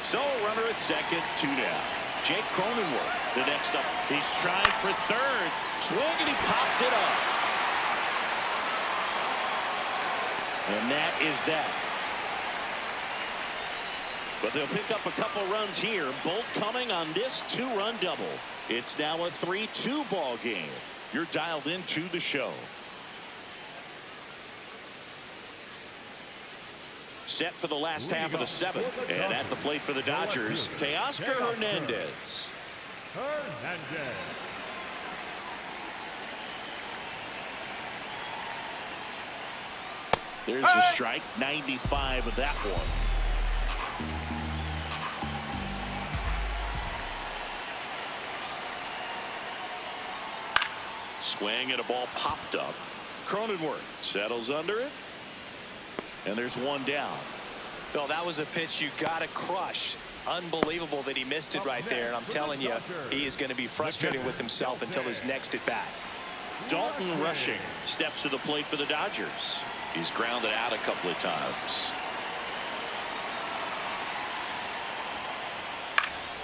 So, runner at second, two down. Jake Cronenworth, the next up. He's trying for third. Swing, and he popped it up. And that is that. But they'll pick up a couple runs here, both coming on this two-run double. It's now a 3-2 ball game. You're dialed into the show. Set for the last half of the seventh. And at the plate for the Dodgers, Teoscar Hernandez. There's the strike, 95 of that one. Swing, and a ball popped up. Cronenworth settles under it. And there's one down. Well, that was a pitch you got to crush. Unbelievable that he missed it right there. And I'm telling you, he is going to be frustrated with himself until his next at bat. Dalton Rushing steps to the plate for the Dodgers. He's grounded out a couple of times.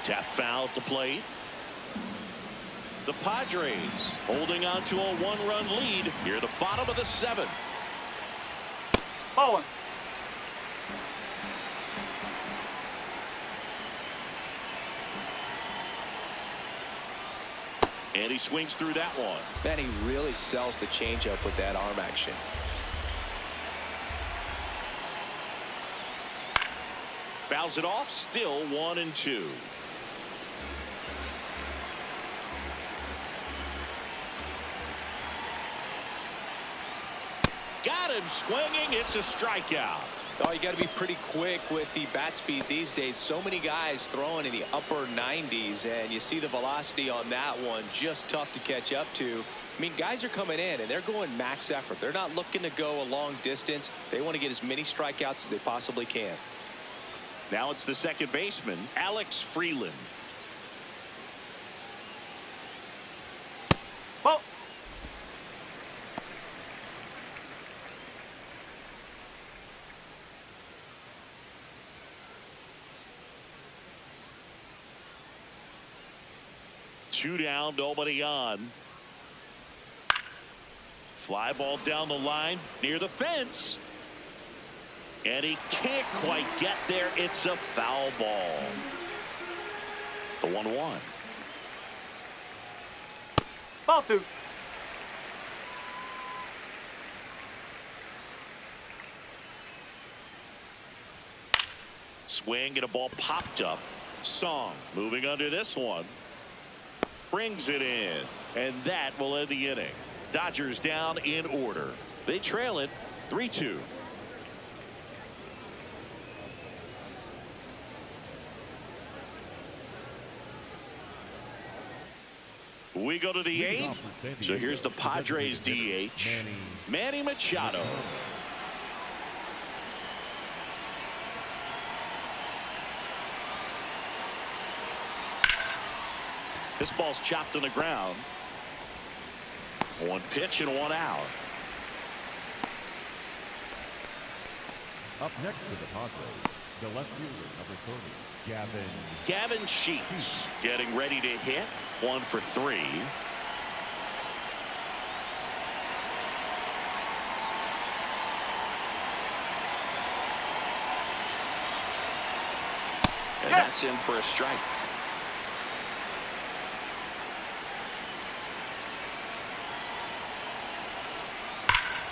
Tap foul at the plate. The Padres holding on to a one-run lead here at the bottom of the 7th. Ball one. And he swings through that one. Man, he really sells the changeup with that arm action. Fouls it off, still 1-2. Got him swinging. It's a strikeout. Oh, you got to be pretty quick with the bat speed these days. So many guys throwing in the upper 90s, and you see the velocity on that one. Just tough to catch up to. I mean, guys are coming in, and they're going max effort. They're not looking to go a long distance. They want to get as many strikeouts as they possibly can. Now it's the second baseman, Alex Freeland. Ball. Two down, nobody on. Fly ball down the line near the fence. And he can't quite get there. It's a foul ball. The 1-1. Ball two. Swing and a ball popped up. Song moving under this one. Brings it in. And that will end the inning. Dodgers down in order. They trail it 3-2. We go to the 8th. So here's the Padres DH, Manny Machado. This ball's chopped on the ground. One pitch and one out. Up next to the Padres, the left fielder, number 30, Gavin Sheets getting ready to hit. 1 for 3. And that's in for a strike.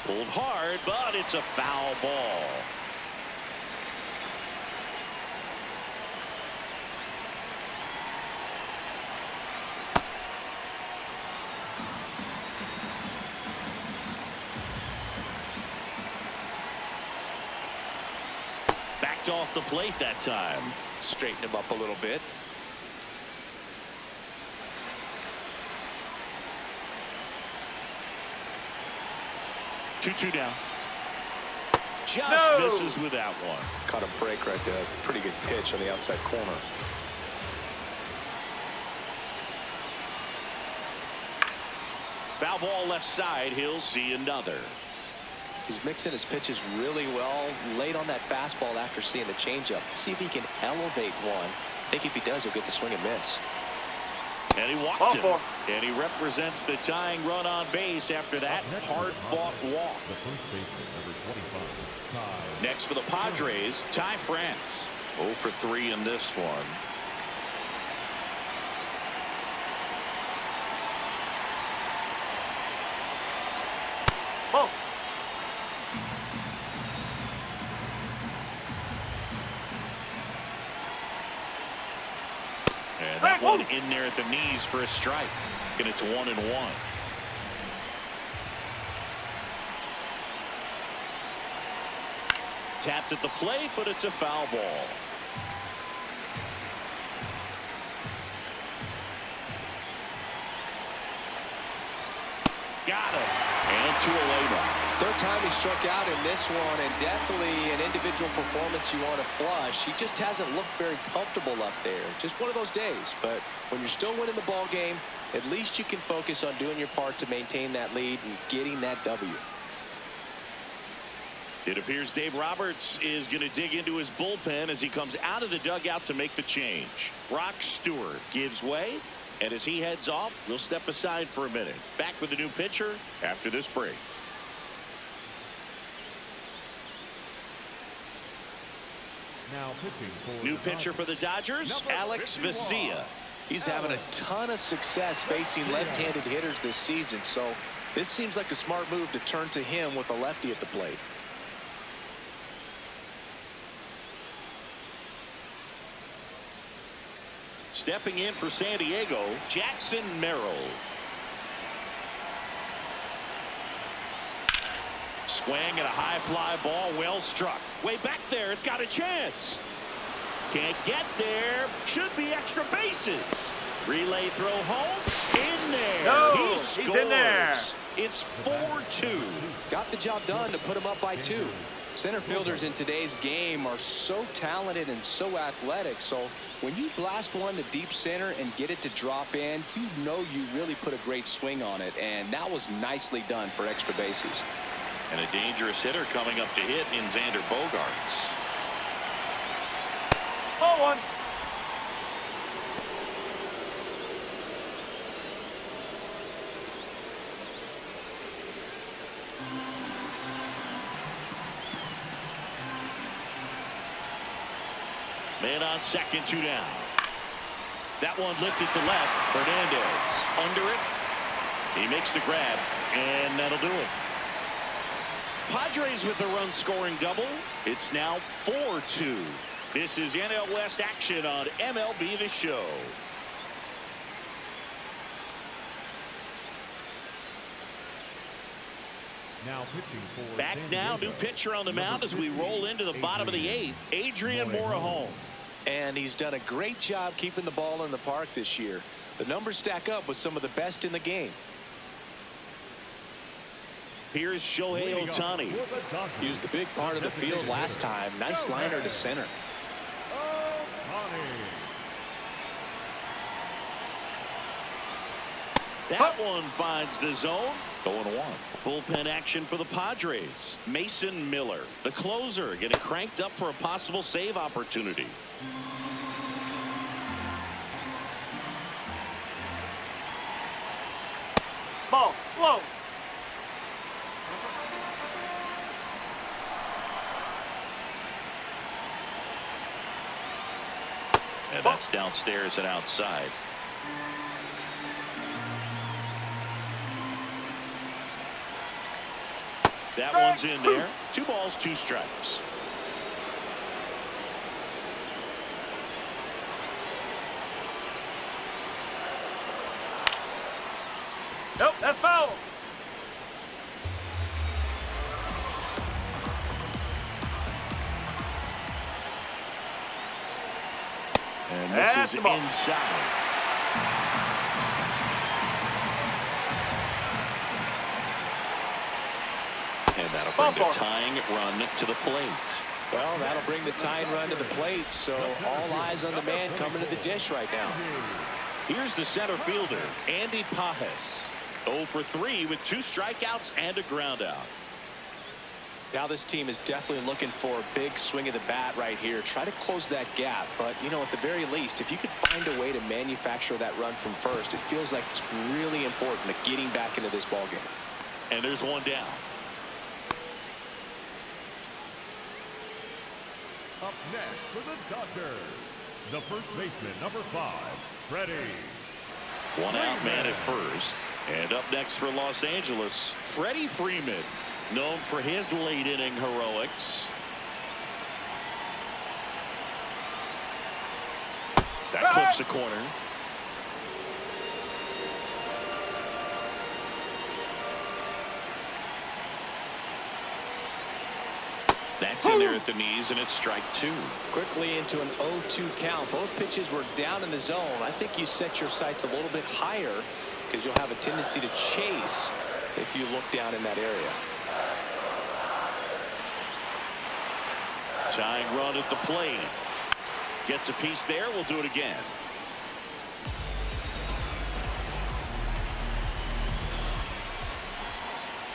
Pulled hard, but it's a foul ball. Backed off the plate that time. Straighten him up a little bit. Two down. Just misses with that one. Caught a break right there. Pretty good pitch on the outside corner. Foul ball left side. He'll see another. He's mixing his pitches really well. Late on that fastball after seeing the changeup. See if he can elevate one. I think if he does, he'll get the swing and miss. And he walked him. And he represents the tying run on base after that hard-fought walk. Next for the Padres, Ty France. 0 for 3 in this one. Ball. And that one in there at the knees for a strike. And it's 1-1. Tapped at the plate, but it's a foul ball. Got him. And to a layup. Third time he struck out in this one, and definitely an individual performance you want to flush. He just hasn't looked very comfortable up there. Just one of those days. But when you're still winning the ball game, at least you can focus on doing your part to maintain that lead and getting that W. It appears Dave Roberts is going to dig into his bullpen as he comes out of the dugout to make the change. Brock Stewart gives way. And as he heads off, we'll step aside for a minute. Back with the new pitcher after this break. Now pitching for New the pitcher for the Dodgers, Number Alex 51. Vesia. He's having a ton of success facing left-handed hitters this season, so this seems like a smart move to turn to him with a lefty at the plate. Stepping in for San Diego, Jackson Merrill. Swing and a high fly ball, well struck. Way back there, it's got a chance. Can't get there. Should be extra bases. Relay throw home. In there. No, he he's scores. in there. It's 4-2. Got the job done to put him up by 2. Center fielders in today's game are so talented and so athletic, so when you blast one to deep center and get it to drop in, you know you really put a great swing on it, and that was nicely done for extra bases. And a dangerous hitter coming up to hit in Xander Bogaerts. Ball 1. Man on second, 2 down. That one lifted to left. Hernandez under it. He makes the grab, and that'll do it. Padres with a run-scoring double. It's now 4-2. This is NL West action on MLB The Show. Now pitching for Back San now, Diego. new pitcher on the mound as we roll into the bottom of the 8th. Adrian Morejon. And he's done a great job keeping the ball in the park this year. The numbers stack up with some of the best in the game. Here's Shohei Ohtani. He was the big part of the field last time. Nice liner to center. That one finds the zone. 0-1. Bullpen action for the Padres. Mason Miller, the closer, getting cranked up for a possible save opportunity. Ball. Low. And that's downstairs and outside. That one's in there. 2 balls, 2 strikes. Nope, that's foul. And That's this is the ball. inside. And that'll bring the tying run to the plate. Well, that'll bring the tying run to the plate, so all eyes on the man coming to the dish right now. Here's the center fielder, Andy Pajes. 0 for 3 with 2 strikeouts and a ground out. Now this team is definitely looking for a big swing of the bat right here. Try to close that gap. But, you know, at the very least, if you could find a way to manufacture that run from first, it feels like it's really important to getting back into this ballgame. And there's 1 down. Up next for the Dodgers, the first baseman, number 5, Freddie. 1 out man at first. And up next for Los Angeles, Freddie Freeman, known for his late inning heroics. That clips the corner. That's in there at the knees, and it's strike 2. Quickly into an 0-2 count. Both pitches were down in the zone. I think you set your sights a little bit higher because you'll have a tendency to chase if you look down in that area. Tying run at the plate. Gets a piece there. We'll do it again.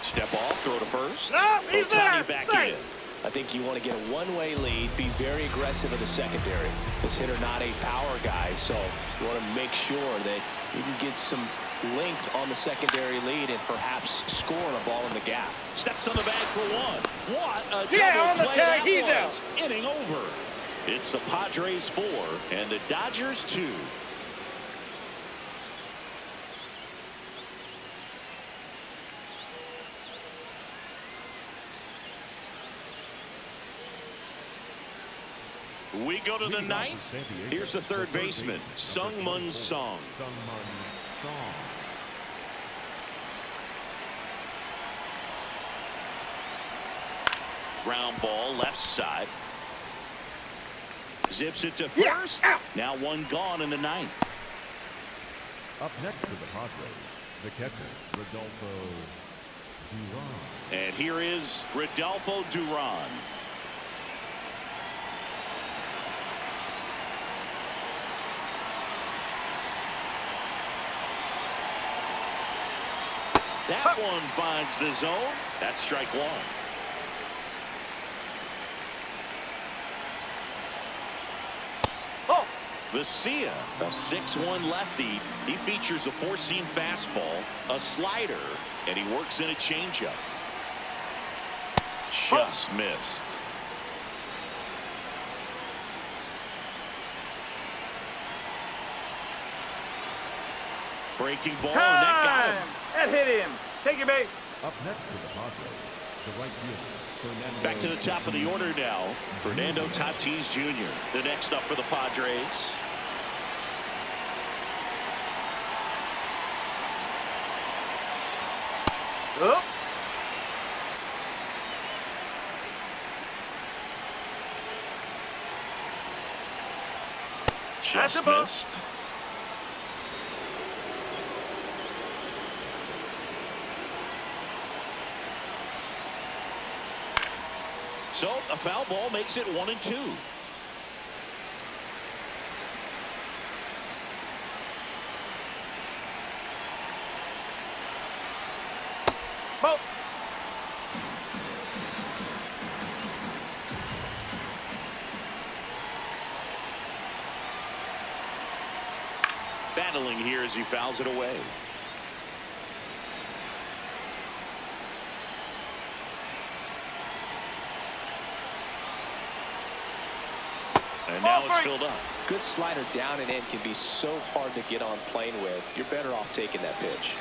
Step off, throw to first. No, he's Ohtani there. back Straight. in. I think you want to get a one-way lead, be very aggressive in the secondary. This hitter not a power guy, so you want to make sure that You can get some length on the secondary lead and perhaps score a ball in the gap. Steps on the bag for one. What a On the double play tag, he's that out. was. Inning over. It's the Padres 4 and the Dodgers 2. We go to the ninth. Here's the third baseman, Sung-Mun Song. Ground ball left side. Zips it to first. Now one gone in the ninth. Up next for the Padres, the catcher, Rodolfo Duran. And here is Rodolfo Duran. That one finds the zone. That's strike one. Vesia, a 6'1" lefty. He features a four-seam fastball, a slider, and he works in a changeup. Just missed. Breaking ball, and that got him. That hit him. Take your base. Up next for the Padres, the right fielder, Fernando. Back to the top of the order now. Fernando Tatis Jr. The next up for the Padres. Up. That's a Just ball. missed. So a foul ball makes it 1-2. Ball. Battling here as he fouls it away. And now it's filled up. Good slider down and in can be so hard to get on plane with. You're better off taking that pitch.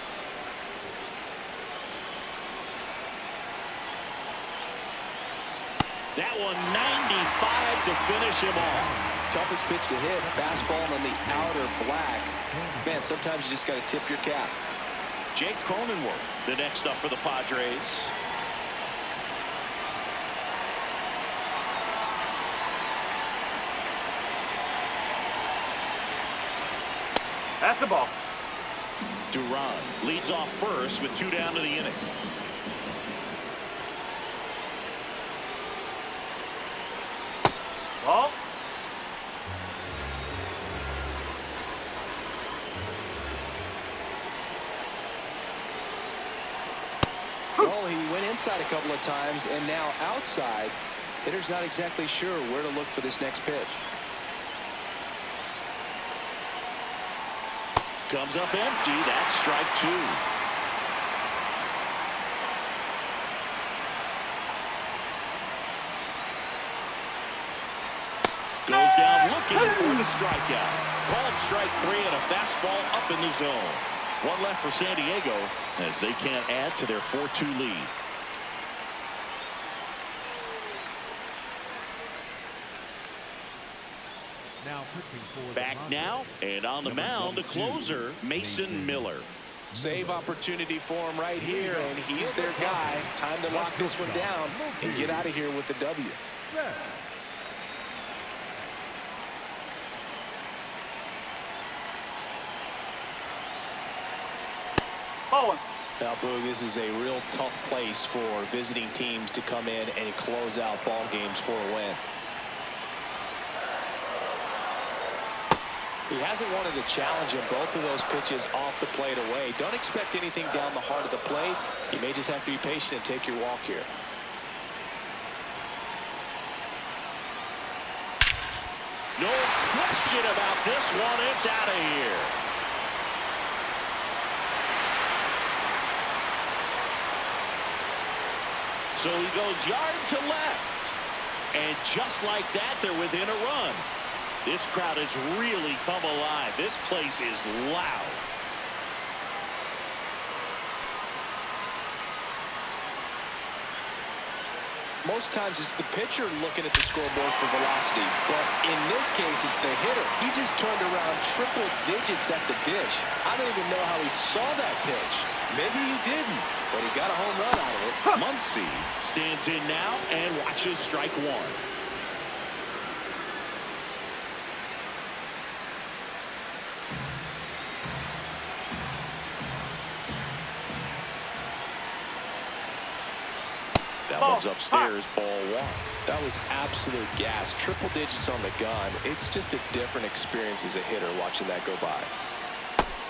That one 95 to finish him off. Toughest pitch to hit. Fastball on the outer black. Man, sometimes you just got to tip your cap. Jake Cronenworth, the next up for the Padres. That's the ball. Duran leads off first with 2 down to the inning. Ball. Well, he went inside a couple of times, and now outside. Hitter's not exactly sure where to look for this next pitch. Comes up empty. That's strike 2. Goes down looking for the strikeout. Called strike 3 and a fastball up in the zone. One left for San Diego as they can't add to their 4-2 lead. Now pitching for the Back Padres, now and on the mound, the closer, Mason Miller. Save opportunity for him right here, and he's their guy. Time to lock this one down and get out of here with the W. Red. Ball. Now, Boog, this is a real tough place for visiting teams to come in and close out ball games for a win. He hasn't wanted to challenge him. Both of those pitches off the plate away. Don't expect anything down the heart of the plate. You may just have to be patient and take your walk here. No question about this one. It's out of here. So he goes yard to left. And just like that, they're within a run. This crowd has really come alive. This place is loud. Most times it's the pitcher looking at the scoreboard for velocity, but in this case it's the hitter. He just turned around triple digits at the dish. I don't even know how he saw that pitch. Maybe he didn't, but he got a home run out of it. Muncy stands in now and watches strike one. That one's upstairs, ball one. That was absolute gas. Triple digits on the gun. It's just a different experience as a hitter watching that go by.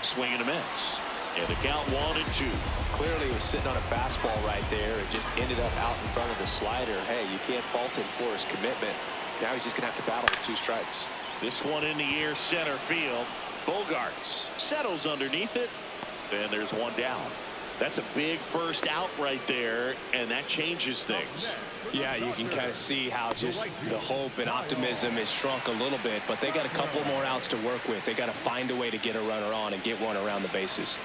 Swing and a miss. And the count 1-2. Clearly he was sitting on a fastball right there and just ended up out in front of the slider. Hey, you can't fault him for his commitment. Now he's just going to have to battle with 2 strikes. This one in the air, center field. Bogarts settles underneath it. And there's one down. That's a big first out right there, and that changes things. Yeah, you can kind of see how just the hope and optimism is shrunk a little bit, but they got a couple more outs to work with. They got to find a way to get a runner on and get one around the bases.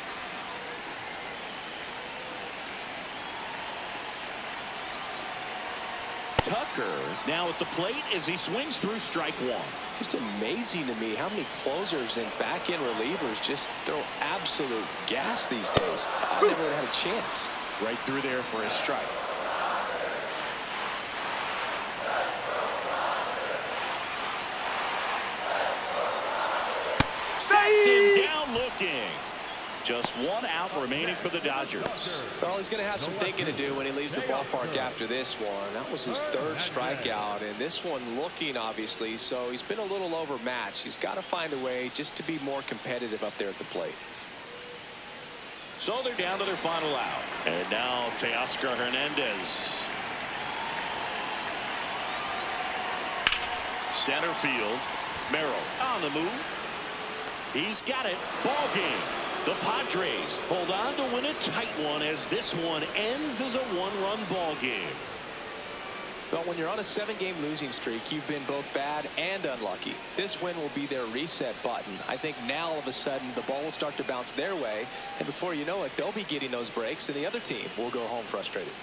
Tucker now at the plate as he swings through strike one. Just amazing to me how many closers and back-end relievers just throw absolute gas these days. I never would have had a chance. Right through there for a strike. Sets him down looking. Just one out remaining for the Dodgers. Well, he's going to have some thinking to do when he leaves the ballpark after this one. That was his 3rd strikeout, and this one looking, obviously, so he's been a little overmatched. He's got to find a way just to be more competitive up there at the plate. So they're down to their final out. And now Teoscar Hernandez. Center field. Merrill on the move. He's got it. Ball game. The Padres hold on to win a tight one as this one ends as a 1-run ball game. But when you're on a 7-game losing streak, you've been both bad and unlucky. This win will be their reset button. I think now all of a sudden the ball will start to bounce their way, and before you know it, they'll be getting those breaks and the other team will go home frustrated.